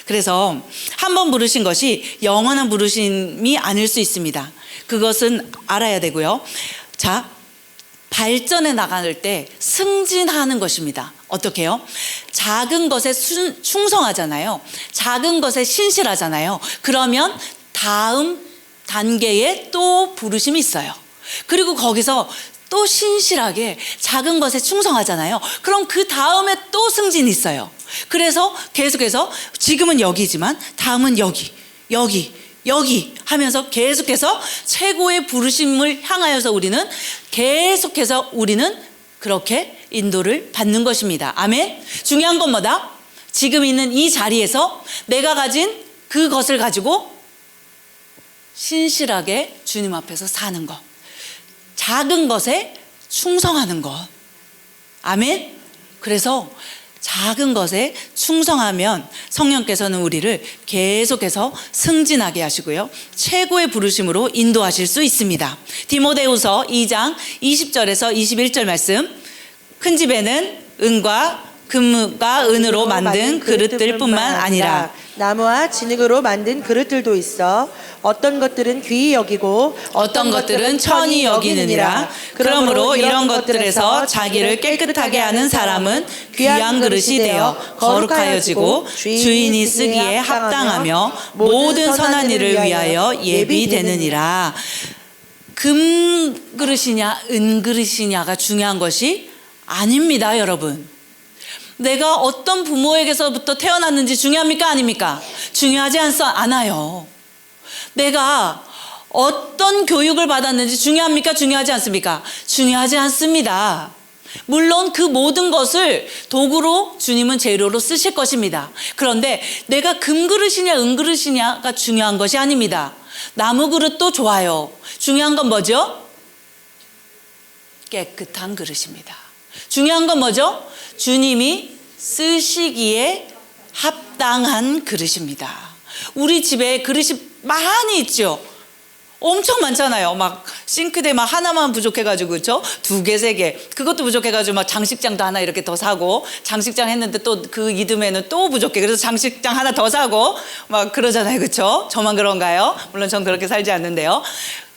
그래서 한 번 부르신 것이 영원한 부르심이 아닐 수 있습니다. 그것은 알아야 되고요. 자, 발전해 나갈 때 승진하는 것입니다. 어떻게 해요? 작은 것에 충성하잖아요. 작은 것에 신실하잖아요. 그러면 다음 단계에 또 부르심이 있어요. 그리고 거기서 또 신실하게 작은 것에 충성하잖아요. 그럼 그 다음에 또 승진이 있어요. 그래서 계속해서 지금은 여기지만 다음은 여기 하면서 계속해서 최고의 부르심을 향하여서 우리는 계속해서 그렇게 인도를 받는 것입니다. 아멘. 중요한 건 뭐다? 지금 있는 이 자리에서 내가 가진 그것을 가지고 신실하게 주님 앞에서 사는 것, 작은 것에 충성하는 것. 아멘. 그래서 작은 것에 충성하면 성령께서는 우리를 계속해서 승진하게 하시고요, 최고의 부르심으로 인도하실 수 있습니다. 디모데후서 2장 20절에서 21절 말씀. 큰 집에는 은과 금과 은으로 만든 그릇들뿐만 아니라 나무와 진흙으로 만든 그릇들도 있어 어떤 것들은 귀히 여기고 어떤 것들은 천히 여기느니라. 그러므로 이런 것들에서 자기를 깨끗하게 하는 사람은 귀한 그릇이 되어 거룩하여지고 주인이 쓰기에 합당하며 모든 선한 일을 위하여 예비되느니라. 금 그릇이냐 은 그릇이냐가 중요한 것이 아닙니다, 여러분. 내가 어떤 부모에게서부터 태어났는지 중요합니까? 아닙니까? 중요하지 않아요. 내가 어떤 교육을 받았는지 중요합니까? 중요하지 않습니까? 중요하지 않습니다. 물론 그 모든 것을 도구로 주님은 재료로 쓰실 것입니다. 그런데 내가 금그릇이냐 은그릇이냐가 중요한 것이 아닙니다. 나무 그릇도 좋아요. 중요한 건 뭐죠? 깨끗한 그릇입니다. 중요한 건 뭐죠? 주님이 쓰시기에 합당한 그릇입니다. 우리 집에 그릇이 많이 있죠. 엄청 많잖아요. 막 싱크대 막 하나만 부족해가지고, 그렇죠? 2개, 3개. 그것도 부족해가지고 막 장식장도 하나 이렇게 더 사고, 장식장 했는데 또 그 이듬해는 또 부족해. 그래서 장식장 하나 더 사고 막 그러잖아요, 그렇죠? 저만 그런가요? 물론 전 그렇게 살지 않는데요.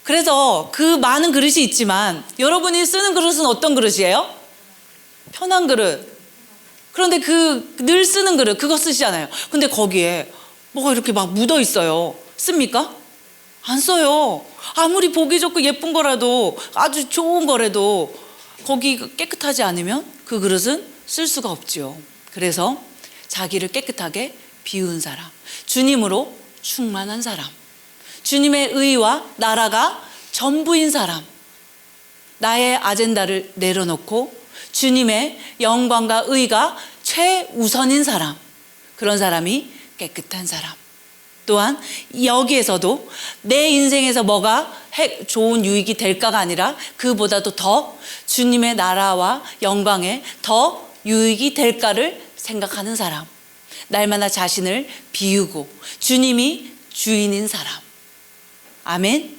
그래서 그 많은 그릇이 있지만 여러분이 쓰는 그릇은 어떤 그릇이에요? 편한 그릇. 그런데 늘 쓰는 그릇, 그거 쓰시잖아요. 근데 거기에 뭐가 이렇게 막 묻어 있어요. 씁니까? 안 써요. 아무리 보기 좋고 예쁜 거라도, 아주 좋은 거라도 거기 깨끗하지 않으면 그 그릇은 쓸 수가 없지요. 그래서 자기를 깨끗하게 비운 사람, 주님으로 충만한 사람, 주님의 의와 나라가 전부인 사람, 나의 아젠다를 내려놓고 주님의 영광과 의가 최우선인 사람, 그런 사람이 깨끗한 사람. 또한 여기에서도 내 인생에서 뭐가 좋은 유익이 될까가 아니라 그보다도 더 주님의 나라와 영광에 더 유익이 될까를 생각하는 사람, 날마다 자신을 비우고 주님이 주인인 사람. 아멘.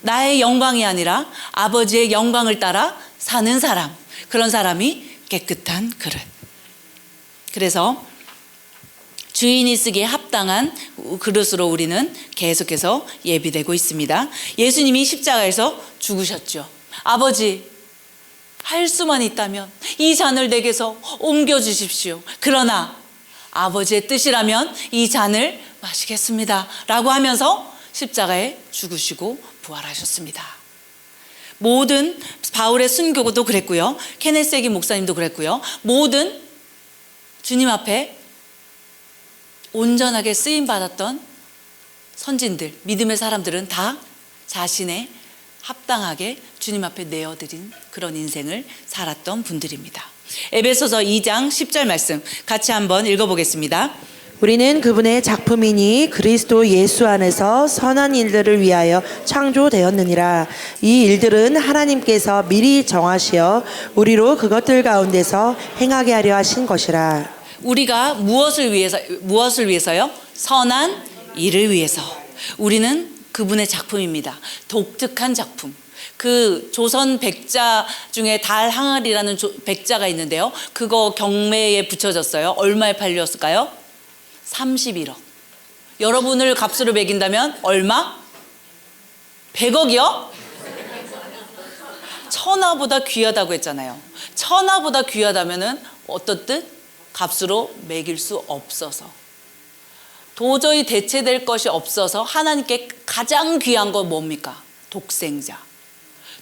나의 영광이 아니라 아버지의 영광을 따라 사는 사람, 그런 사람이 깨끗한 그릇. 그래서 주인이 쓰기에 합당한 그릇으로 우리는 계속해서 예비되고 있습니다. 예수님이 십자가에서 죽으셨죠. 아버지, 할 수만 있다면 이 잔을 내게서 옮겨주십시오. 그러나 아버지의 뜻이라면 이 잔을 마시겠습니다 라고 하면서 십자가에 죽으시고 부활하셨습니다. 모든 바울의 순교도 그랬고요, 케네스 해긴 목사님도 그랬고요, 모든 주님 앞에 온전하게 쓰임받았던 선진들, 믿음의 사람들은 다 자신의 합당하게 주님 앞에 내어드린 그런 인생을 살았던 분들입니다. 에베소서 2장 10절 말씀 같이 한번 읽어보겠습니다. 우리는 그분의 작품이니 그리스도 예수 안에서 선한 일들을 위하여 창조되었느니라. 이 일들은 하나님께서 미리 정하시어 우리로 그것들 가운데서 행하게 하려 하신 것이라. 우리가 무엇을 위해서요? 선한 일을 위해서. 우리는 그분의 작품입니다. 독특한 작품. 그 조선 백자 중에 달항아리라는 백자가 있는데요, 그거 경매에 붙여졌어요. 얼마에 팔렸을까요? 31억. 여러분을 값으로 매긴다면 얼마? 100억이요? 천하보다 귀하다고 했잖아요. 천하보다 귀하다면은 어떤 뜻? 값으로 매길 수 없어서, 도저히 대체될 것이 없어서 하나님께 가장 귀한 건 뭡니까? 독생자.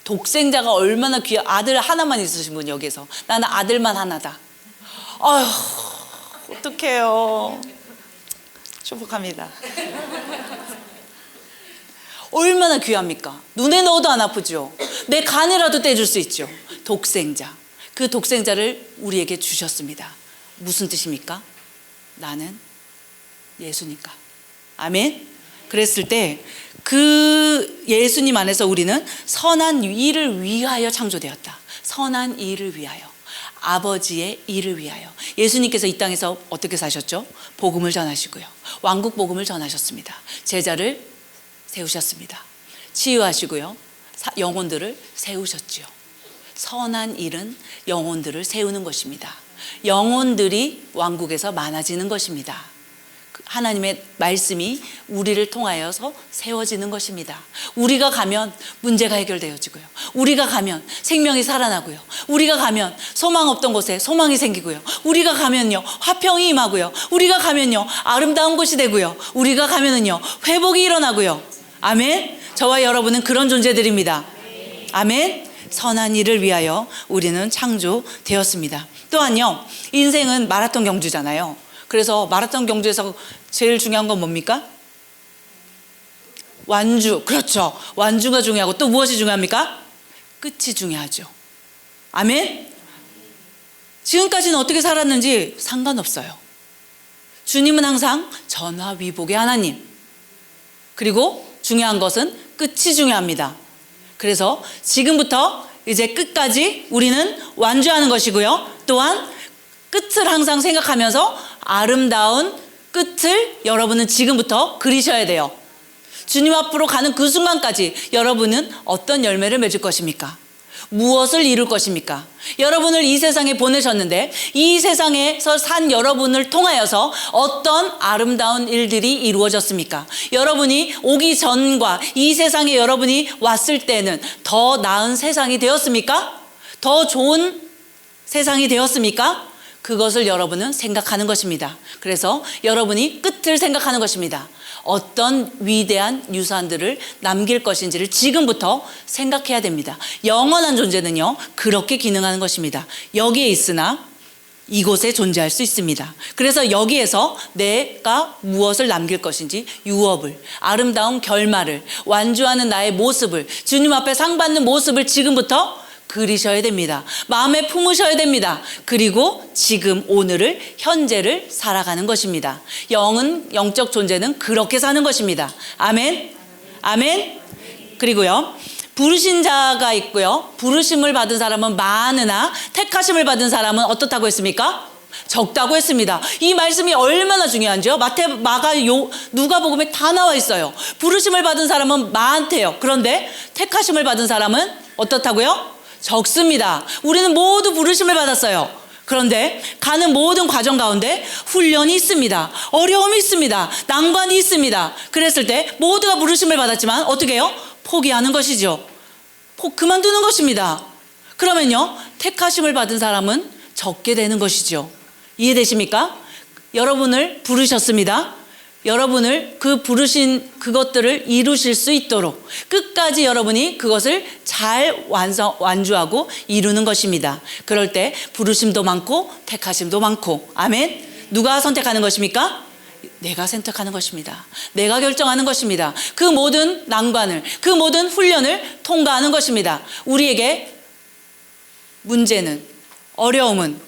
독생자가 얼마나 귀한, 아들 하나만 있으신 분 여기서, 나는 아들만 하나다. 아휴, 어떡해요. 축복합니다. 얼마나 귀합니까? 눈에 넣어도 안 아프죠? 내 간이라도 떼줄 수 있죠. 독생자. 그 독생자를 우리에게 주셨습니다. 무슨 뜻입니까? 나는 예수니까. 아멘. 그랬을 때 그 예수님 안에서 우리는 선한 일을 위하여 창조되었다. 선한 일을 위하여, 아버지의 일을 위하여. 예수님께서 이 땅에서 어떻게 사셨죠? 복음을 전하시고요, 왕국 복음을 전하셨습니다. 제자를 세우셨습니다. 치유하시고요, 영혼들을 세우셨지요. 선한 일은 영혼들을 세우는 것입니다. 영혼들이 왕국에서 많아지는 것입니다. 하나님의 말씀이 우리를 통하여서 세워지는 것입니다. 우리가 가면 문제가 해결되어지고요, 우리가 가면 생명이 살아나고요, 우리가 가면 소망 없던 곳에 소망이 생기고요, 우리가 가면요 화평이 임하고요, 우리가 가면요 아름다운 곳이 되고요, 우리가 가면은요 회복이 일어나고요. 아멘. 저와 여러분은 그런 존재들입니다. 아멘. 선한 일을 위하여 우리는 창조되었습니다. 또한요, 인생은 마라톤 경주잖아요. 그래서 마라톤 경주에서 제일 중요한 건 뭡니까? 완주. 그렇죠. 완주가 중요하고 또 무엇이 중요합니까? 끝이 중요하죠. 아멘. 지금까지는 어떻게 살았는지 상관없어요. 주님은 항상 전화위복의 하나님. 그리고 중요한 것은 끝이 중요합니다. 그래서 지금부터 이제 끝까지 우리는 완주하는 것이고요, 또한 끝을 항상 생각하면서 아름다운 끝을 여러분은 지금부터 그리셔야 돼요. 주님 앞으로 가는 그 순간까지 여러분은 어떤 열매를 맺을 것입니까? 무엇을 이룰 것입니까? 여러분을 이 세상에 보내셨는데 이 세상에서 산 여러분을 통하여서 어떤 아름다운 일들이 이루어졌습니까? 여러분이 오기 전과 이 세상에 여러분이 왔을 때는 더 나은 세상이 되었습니까? 더 좋은 세상이 되었습니까? 그것을 여러분은 생각하는 것입니다. 그래서 여러분이 끝을 생각하는 것입니다. 어떤 위대한 유산들을 남길 것인지를 지금부터 생각해야 됩니다. 영원한 존재는요 그렇게 기능하는 것입니다. 여기에 있으나 이곳에 존재할 수 있습니다. 그래서 여기에서 내가 무엇을 남길 것인지 유업을, 아름다운 결말을, 완주하는 나의 모습을, 주님 앞에 상 받는 모습을 지금부터 그리셔야 됩니다. 마음에 품으셔야 됩니다. 그리고 지금 오늘을, 현재를 살아가는 것입니다. 영적 존재는 그렇게 사는 것입니다. 아멘. 아멘. 그리고요, 부르신 자가 있고요, 부르심을 받은 사람은 많으나 택하심을 받은 사람은 어떻다고 했습니까? 적다고 했습니다. 이 말씀이 얼마나 중요한지요. 마태, 마가, 누가복음에 다 나와 있어요. 부르심을 받은 사람은 많대요. 그런데 택하심을 받은 사람은 어떻다고요? 적습니다. 우리는 모두 부르심을 받았어요. 그런데 가는 모든 과정 가운데 훈련이 있습니다. 어려움이 있습니다. 난관이 있습니다. 그랬을 때 모두가 부르심을 받았지만 어떻게 해요? 포기하는 것이죠. 그만두는 것입니다. 그러면요, 택하심을 받은 사람은 적게 되는 것이죠. 이해되십니까? 여러분을 부르셨습니다. 여러분을 그 부르신 그것들을 이루실 수 있도록 끝까지 여러분이 그것을 잘 완주하고 이루는 것입니다. 그럴 때 부르심도 많고 택하심도 많고. 아멘. 누가 선택하는 것입니까? 내가 선택하는 것입니다. 내가 결정하는 것입니다. 그 모든 난관을, 그 모든 훈련을 통과하는 것입니다. 우리에게 문제는, 어려움은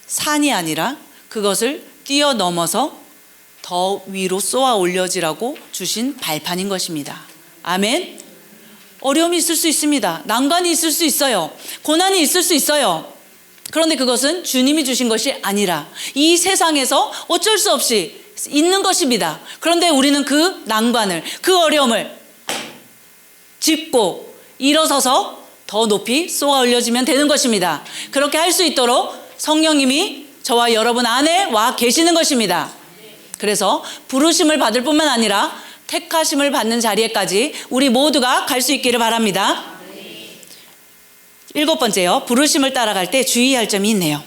산이 아니라 그것을 뛰어넘어서 더 위로 쏘아 올려지라고 주신 발판인 것입니다. 아멘. 어려움이 있을 수 있습니다. 난관이 있을 수 있어요. 고난이 있을 수 있어요. 그런데 그것은 주님이 주신 것이 아니라 이 세상에서 어쩔 수 없이 있는 것입니다. 그런데 우리는 그 난관을, 그 어려움을 짚고 일어서서 더 높이 쏘아 올려지면 되는 것입니다. 그렇게 할 수 있도록 성령님이 저와 여러분 안에 와 계시는 것입니다. 그래서 부르심을 받을 뿐만 아니라 택하심을 받는 자리에까지 우리 모두가 갈 수 있기를 바랍니다. 7번째요. 부르심을 따라갈 때 주의할 점이 있네요.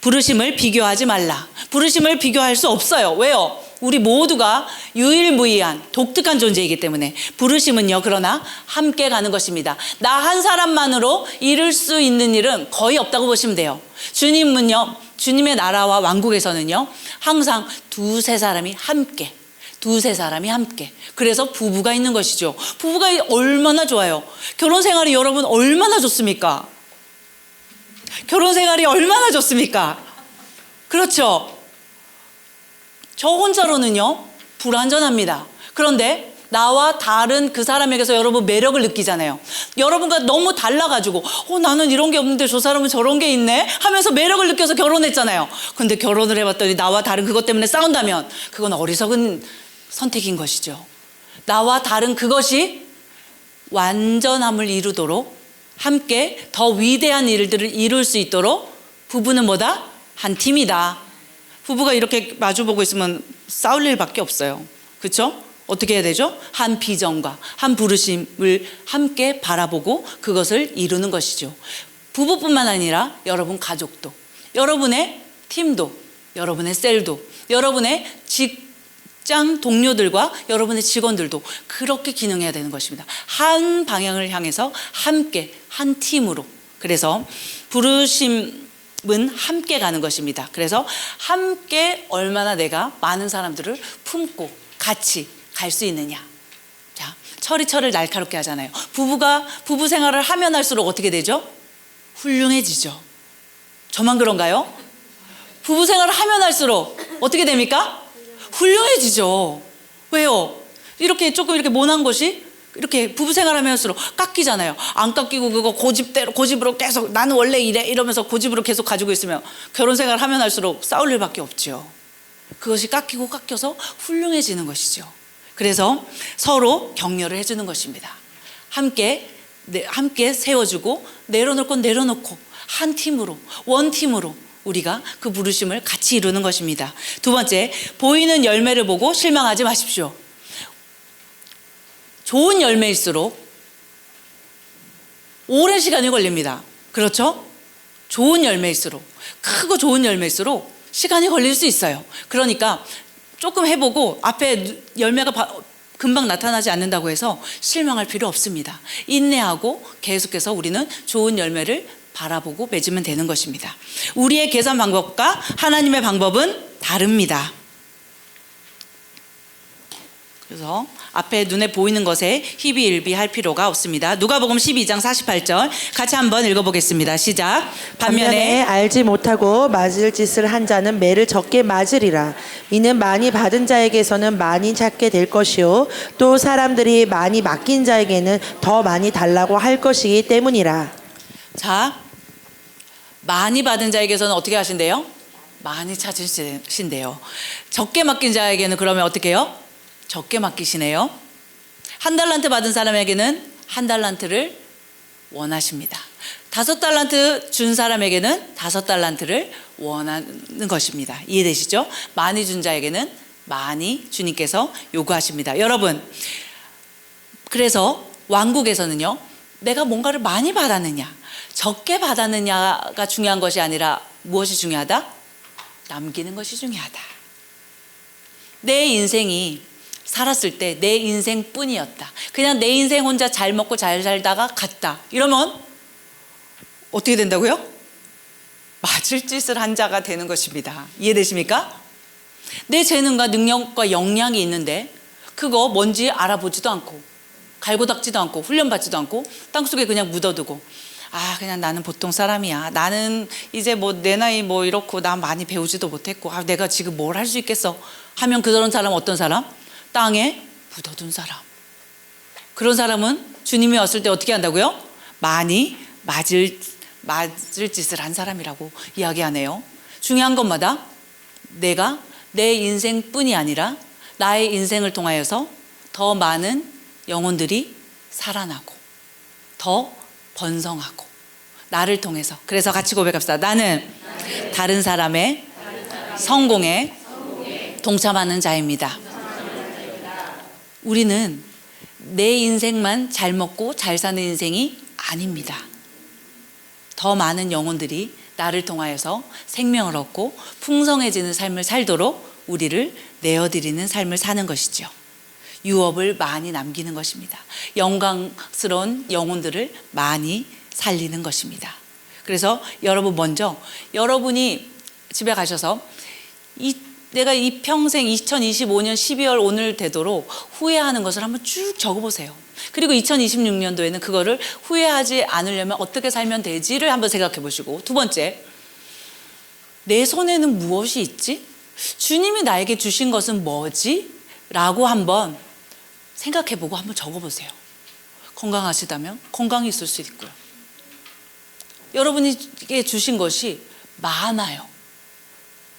부르심을 비교하지 말라. 부르심을 비교할 수 없어요. 왜요? 우리 모두가 유일무이한 독특한 존재이기 때문에. 부르심은요, 그러나 함께 가는 것입니다. 나 한 사람만으로 이룰 수 있는 일은 거의 없다고 보시면 돼요. 주님은요, 주님의 나라와 왕국에서는요, 항상 두세 사람이 함께, 그래서 부부가 있는 것이죠. 부부가 얼마나 좋아요. 결혼 생활이 여러분 얼마나 좋습니까? 결혼 생활이 얼마나 좋습니까? 그렇죠. 저 혼자로는요, 불완전합니다. 그런데 나와 다른 그 사람에게서 여러분 매력을 느끼잖아요. 여러분과 너무 달라가지고 나는 이런 게 없는데 저 사람은 저런 게 있네 하면서 매력을 느껴서 결혼했잖아요. 근데 결혼을 해봤더니 나와 다른 그것 때문에 싸운다면 그건 어리석은 선택인 것이죠. 나와 다른 그것이 완전함을 이루도록, 함께 더 위대한 일들을 이룰 수 있도록 부부는 뭐다? 한 팀이다. 부부가 이렇게 마주보고 있으면 싸울 일밖에 없어요. 그렇죠? 어떻게 해야 되죠? 한 비전과 한 부르심을 함께 바라보고 그것을 이루는 것이죠. 부부뿐만 아니라 여러분 가족도, 여러분의 팀도, 여러분의 셀도, 여러분의 직장 동료들과 여러분의 직원들도 그렇게 기능해야 되는 것입니다. 한 방향을 향해서 함께 한 팀으로. 그래서 부르심은 함께 가는 것입니다. 그래서 함께 얼마나 내가 많은 사람들을 품고 같이 갈 수 있느냐. 자, 철을 날카롭게 하잖아요. 부부 생활을 하면 할수록 어떻게 되죠? 훌륭해지죠. 저만 그런가요? 부부 생활을 하면 할수록 어떻게 됩니까? 훌륭해지죠. 왜요? 이렇게 조금 이렇게 모난 것이 이렇게 부부 생활하면 할수록 깎이잖아요. 안 깎이고 그거 고집으로 계속 나는 원래 이래 이러면서 고집으로 계속 가지고 있으면 결혼 생활 하면 할수록 싸울 일밖에 없죠. 그것이 깎여서 훌륭해지는 것이죠. 그래서 서로 격려를 해주는 것입니다. 함께 세워주고 내려놓을 건 내려놓고 한 팀으로, 원팀으로 우리가 그 부르심을 같이 이루는 것입니다. 2번째, 보이는 열매를 보고 실망하지 마십시오. 좋은 열매일수록 오랜 시간이 걸립니다. 그렇죠? 좋은 열매일수록, 크고 좋은 열매일수록 시간이 걸릴 수 있어요. 그러니까 조금 해보고 앞에 열매가 금방 나타나지 않는다고 해서 실망할 필요 없습니다. 인내하고 계속해서 우리는 좋은 열매를 바라보고 맺으면 되는 것입니다. 우리의 계산 방법과 하나님의 방법은 다릅니다. 그래서 앞에 눈에 보이는 것에 희비일비할 필요가 없습니다. 누가복음 12장 48절 같이 한번 읽어보겠습니다. 시작. 반면에 알지 못하고 맞을 짓을 한 자는 매를 적게 맞으리라. 이는 많이 받은 자에게서는 많이 찾게 될 것이요 또 사람들이 많이 맡긴 자에게는 더 많이 달라고 할 것이기 때문이라. 자, 많이 받은 자에게서는 어떻게 하신대요? 많이 찾으신대요. 적게 맡긴 자에게는 그러면 어떻게 해요? 적게 맡기시네요. 1달란트 받은 사람에게는 1달란트를 원하십니다. 5달란트 준 사람에게는 5달란트를 원하는 것입니다. 이해되시죠? 많이 준 자에게는 많이 주님께서 요구하십니다. 여러분, 그래서 왕국에서는요, 내가 뭔가를 많이 받았느냐 적게 받았느냐가 중요한 것이 아니라 무엇이 중요하다? 남기는 것이 중요하다. 내 인생이 살았을 때 내 인생뿐이었다. 그냥 내 인생 혼자 잘 먹고 잘 살다가 갔다. 이러면 어떻게 된다고요? 맞을 짓을 한 자가 되는 것입니다. 이해되십니까? 내 재능과 능력과 역량이 있는데 그거 뭔지 알아보지도 않고 갈고 닦지도 않고 훈련받지도 않고 땅속에 그냥 묻어두고 그냥 나는 보통 사람이야. 나는 이제 뭐 내 나이 뭐 이렇고 나 많이 배우지도 못했고 내가 지금 뭘 할 수 있겠어 하면 그런 사람 어떤 사람? 땅에 묻어둔 사람. 그런 사람은 주님이 왔을 때 어떻게 한다고요? 많이 맞을 짓을 한 사람이라고 이야기하네요. 중요한 것마다 내가 내 인생뿐이 아니라 나의 인생을 통하여서 더 많은 영혼들이 살아나고 더 번성하고 나를 통해서. 그래서 같이 고백합시다. 나는 다른 사람의 성공에 동참하는 자입니다. 우리는 내 인생만 잘 먹고 잘 사는 인생이 아닙니다. 더 많은 영혼들이 나를 통하여서 생명을 얻고 풍성해지는 삶을 살도록 우리를 내어드리는 삶을 사는 것이죠. 유업을 많이 남기는 것입니다. 영광스러운 영혼들을 많이 살리는 것입니다. 그래서 여러분 먼저 여러분이 집에 가셔서 내가 이 평생 2025년 12월 오늘 되도록 후회하는 것을 한번 쭉 적어보세요. 그리고 2026년도에는 그거를 후회하지 않으려면 어떻게 살면 되지를 한번 생각해 보시고, 두 번째, 내 손에는 무엇이 있지? 주님이 나에게 주신 것은 뭐지? 라고 한번 생각해 보고 한번 적어보세요. 건강하시다면 건강이 있을 수 있고요. 여러분에게 주신 것이 많아요.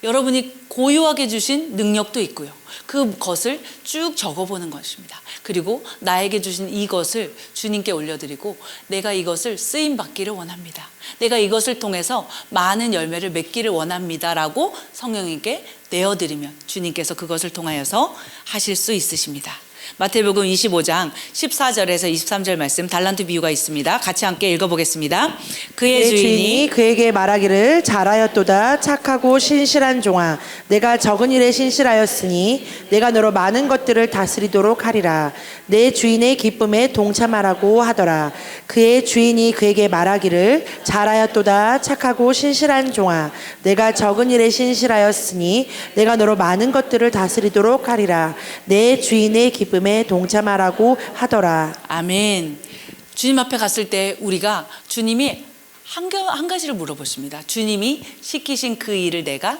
여러분이 고유하게 주신 능력도 있고요. 그것을 쭉 적어보는 것입니다. 그리고 나에게 주신 이것을 주님께 올려드리고 내가 이것을 쓰임받기를 원합니다. 내가 이것을 통해서 많은 열매를 맺기를 원합니다. 라고 성령님께 내어드리면 주님께서 그것을 통하여서 하실 수 있으십니다. 마태복음 25장 14절에서 23절 말씀 달란트 비유가 있습니다. 같이 함께 읽어보겠습니다. 그의 주인이 그에게 말하기를 잘하였도다 착하고 신실한 종아 내가 적은 일에 신실하였으니 내가 너로 많은 것들을 다스리도록 하리라. 내 주인의 기쁨에 동참하라고 하더라. 그의 주인이 그에게 말하기를 잘하였도다 착하고 신실한 종아 내가 적은 일에 신실하였으니 내가 너로 많은 것들을 다스리도록 하리라. 내 주인의 기쁨에 동참하라고 하더라. 아멘. 주님 앞에 갔을 때 우리가 주님이 한 가지를 물어보십니다. 주님이 시키신 그 일을 내가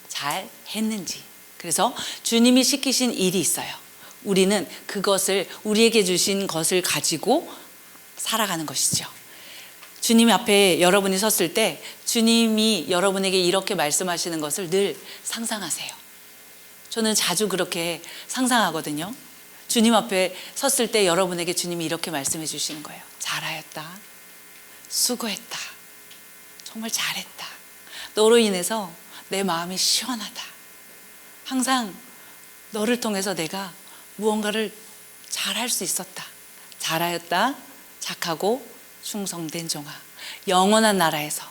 잘 했는지. 그래서 주님이 시키신 일이 있어요. 우리는 그것을, 우리에게 주신 것을 가지고 살아가는 것이죠. 주님 앞에 여러분이 섰을 때 주님이 여러분에게 이렇게 말씀하시는 것을 늘 상상하세요. 저는 자주 그렇게 상상하거든요. 주님 앞에 섰을 때 여러분에게 주님이 이렇게 말씀해 주시는 거예요. 잘하였다. 수고했다. 정말 잘했다. 너로 인해서 내 마음이 시원하다. 항상 너를 통해서 내가 무언가를 잘할 수 있었다. 잘하였다. 착하고 충성된 종아. 영원한 나라에서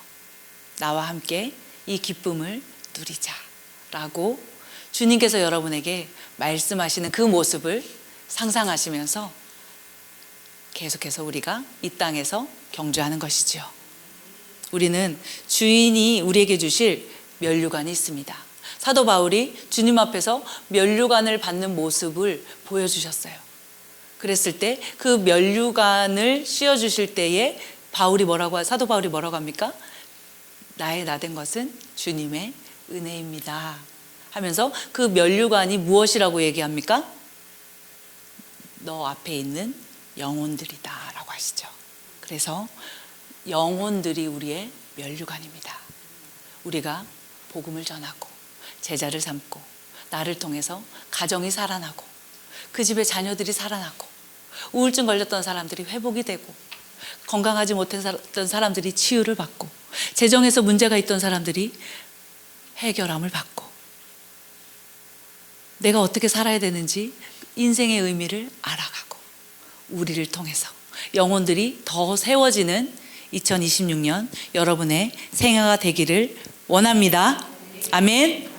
나와 함께 이 기쁨을 누리자. 라고 주님께서 여러분에게 말씀하시는 그 모습을 상상하시면서 계속해서 우리가 이 땅에서 경주하는 것이죠. 우리는 주인이 우리에게 주실 면류관이 있습니다. 사도 바울이 주님 앞에서 면류관을 받는 모습을 보여주셨어요. 그랬을 때 그 면류관을 씌워주실 때에 사도 바울이 뭐라고 합니까? 나의 나된 것은 주님의 은혜입니다 하면서 그 면류관이 무엇이라고 얘기합니까? 너 앞에 있는 영혼들이다 라고 하시죠. 그래서 영혼들이 우리의 면류관입니다. 우리가 복음을 전하고 제자를 삼고 나를 통해서 가정이 살아나고 그 집에 자녀들이 살아나고 우울증 걸렸던 사람들이 회복이 되고 건강하지 못했던 사람들이 치유를 받고 재정에서 문제가 있던 사람들이 해결함을 받고 내가 어떻게 살아야 되는지 인생의 의미를 알아가고 우리를 통해서 영혼들이 더 세워지는 2026년 여러분의 생애가 되기를 원합니다. 아멘.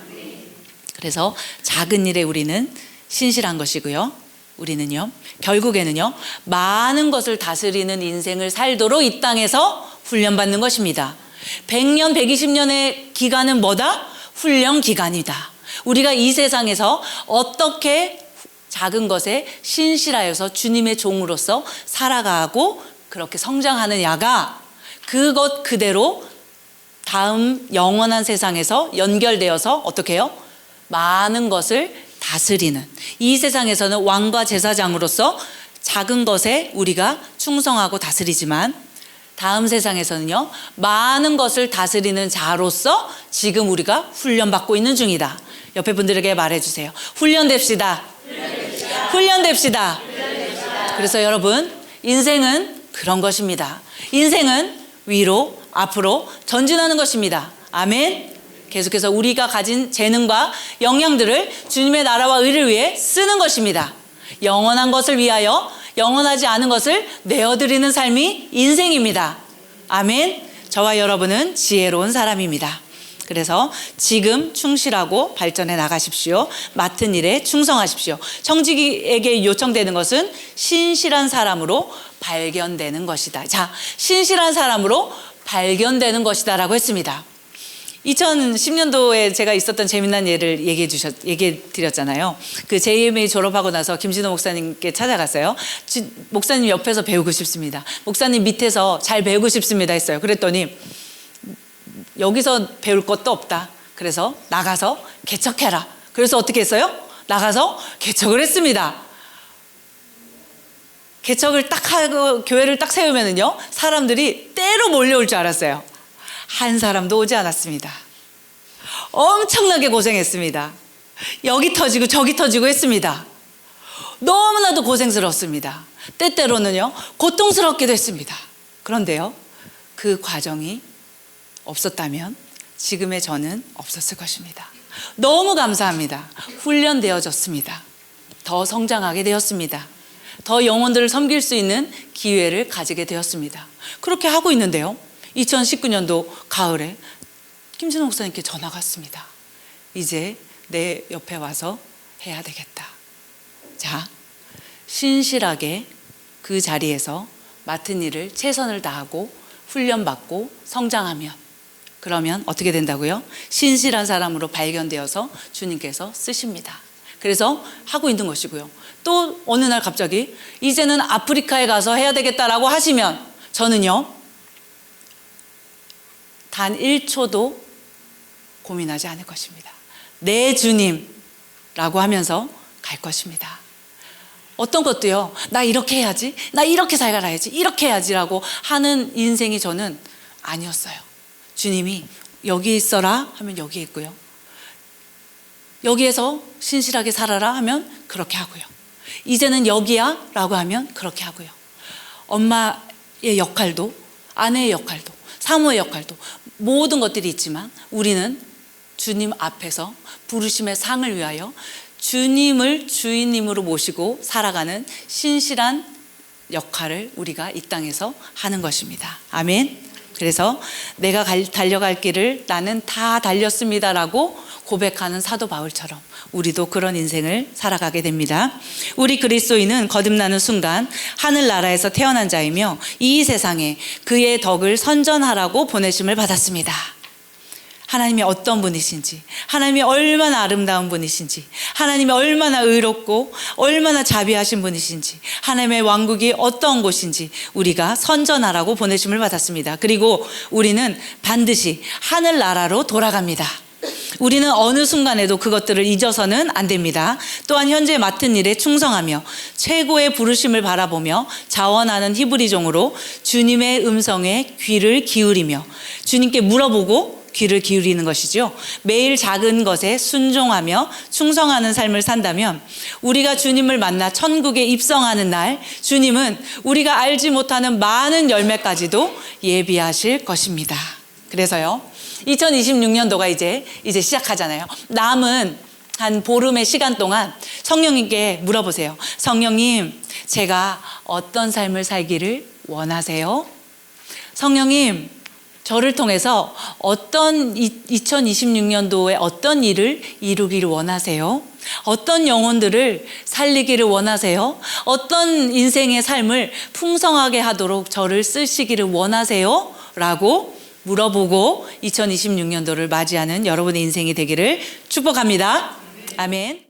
그래서 작은 일에 우리는 신실한 것이고요. 우리는요, 결국에는요, 많은 것을 다스리는 인생을 살도록 이 땅에서 훈련받는 것입니다. 100년, 120년의 기간은 뭐다? 훈련 기간이다. 우리가 이 세상에서 어떻게 작은 것에 신실하여서 주님의 종으로서 살아가고 그렇게 성장하느냐가 그것 그대로 다음 영원한 세상에서 연결되어서 어떻게 해요? 많은 것을 다스리는, 이 세상에서는 왕과 제사장으로서 작은 것에 우리가 충성하고 다스리지만 다음 세상에서는요, 많은 것을 다스리는 자로서 지금 우리가 훈련받고 있는 중이다. 옆에 분들에게 말해주세요. 훈련됩시다. 훈련됩시다. 그래서 여러분, 인생은 그런 것입니다. 인생은 위로 앞으로 전진하는 것입니다. 아멘. 계속해서 우리가 가진 재능과 역량들을 주님의 나라와 의를 위해 쓰는 것입니다. 영원한 것을 위하여 영원하지 않은 것을 내어드리는 삶이 인생입니다. 아멘. 저와 여러분은 지혜로운 사람입니다. 그래서 지금 충실하고 발전해 나가십시오. 맡은 일에 충성하십시오. 청지기에게 요청되는 것은 신실한 사람으로 발견되는 것이다. 자, 신실한 사람으로 발견되는 것이다 라고 했습니다. 2010년도에 제가 있었던 재미난 예를 얘기해 드렸잖아요. 그 JMA 졸업하고 나서 김진호 목사님께 찾아갔어요. 목사님 옆에서 배우고 싶습니다. 목사님 밑에서 잘 배우고 싶습니다 했어요. 그랬더니 여기서 배울 것도 없다. 그래서 나가서 개척해라. 그래서 어떻게 했어요? 나가서 개척을 했습니다. 개척을 딱 하고 교회를 딱 세우면은요, 사람들이 때로 몰려올 줄 알았어요. 한 사람도 오지 않았습니다. 엄청나게 고생했습니다. 여기 터지고 저기 터지고 했습니다. 너무나도 고생스럽습니다. 때때로는요, 고통스럽기도 했습니다. 그런데요, 그 과정이 없었다면 지금의 저는 없었을 것입니다. 너무 감사합니다. 훈련되어졌습니다. 더 성장하게 되었습니다. 더 영혼들을 섬길 수 있는 기회를 가지게 되었습니다. 그렇게 하고 있는데요, 2019년도 가을에 김진호 목사님께 전화가 왔습니다. 이제 내 옆에 와서 해야 되겠다. 자, 신실하게 그 자리에서 맡은 일을 최선을 다하고 훈련받고 성장하면, 그러면 어떻게 된다고요? 신실한 사람으로 발견되어서 주님께서 쓰십니다. 그래서 하고 있는 것이고요. 또 어느 날 갑자기 이제는 아프리카에 가서 해야 되겠다라고 하시면 저는요, 단 1초도 고민하지 않을 것입니다. 내 주님라고 하면서 갈 것입니다. 어떤 것도요, 나 이렇게 해야지, 나 이렇게 살아야지, 이렇게 해야지라고 하는 인생이 저는 아니었어요. 주님이 여기 있어라 하면 여기 있고요, 여기에서 신실하게 살아라 하면 그렇게 하고요, 이제는 여기야 라고 하면 그렇게 하고요, 엄마의 역할도 아내의 역할도 사모의 역할도 모든 것들이 있지만 우리는 주님 앞에서 부르심의 상을 위하여 주님을 주인님으로 모시고 살아가는 신실한 역할을 우리가 이 땅에서 하는 것입니다. 아멘. 그래서 내가 달려갈 길을 나는 다 달렸습니다라고 고백하는 사도 바울처럼 우리도 그런 인생을 살아가게 됩니다. 우리 그리스도인은 거듭나는 순간 하늘나라에서 태어난 자이며 이 세상에 그의 덕을 선전하라고 보내심을 받았습니다. 하나님이 어떤 분이신지, 하나님이 얼마나 아름다운 분이신지, 하나님이 얼마나 의롭고 얼마나 자비하신 분이신지, 하나님의 왕국이 어떤 곳인지 우리가 선전하라고 보내심을 받았습니다. 그리고 우리는 반드시 하늘나라로 돌아갑니다. 우리는 어느 순간에도 그것들을 잊어서는 안 됩니다. 또한 현재 맡은 일에 충성하며 최고의 부르심을 바라보며 자원하는 히브리종으로 주님의 음성에 귀를 기울이며 주님께 물어보고 귀를 기울이는 것이죠. 매일 작은 것에 순종하며 충성하는 삶을 산다면 우리가 주님을 만나 천국에 입성하는 날 주님은 우리가 알지 못하는 많은 열매까지도 예비하실 것입니다. 그래서요, 2026년도가 이제 시작하잖아요. 남은 한 보름의 시간 동안 성령님께 물어보세요. 성령님, 제가 어떤 삶을 살기를 원하세요? 성령님, 저를 통해서 어떤 2026년도에 어떤 일을 이루기를 원하세요? 어떤 영혼들을 살리기를 원하세요? 어떤 인생의 삶을 풍성하게 하도록 저를 쓰시기를 원하세요? 라고 물어보고 2026년도를 맞이하는 여러분의 인생이 되기를 축복합니다. 아멘.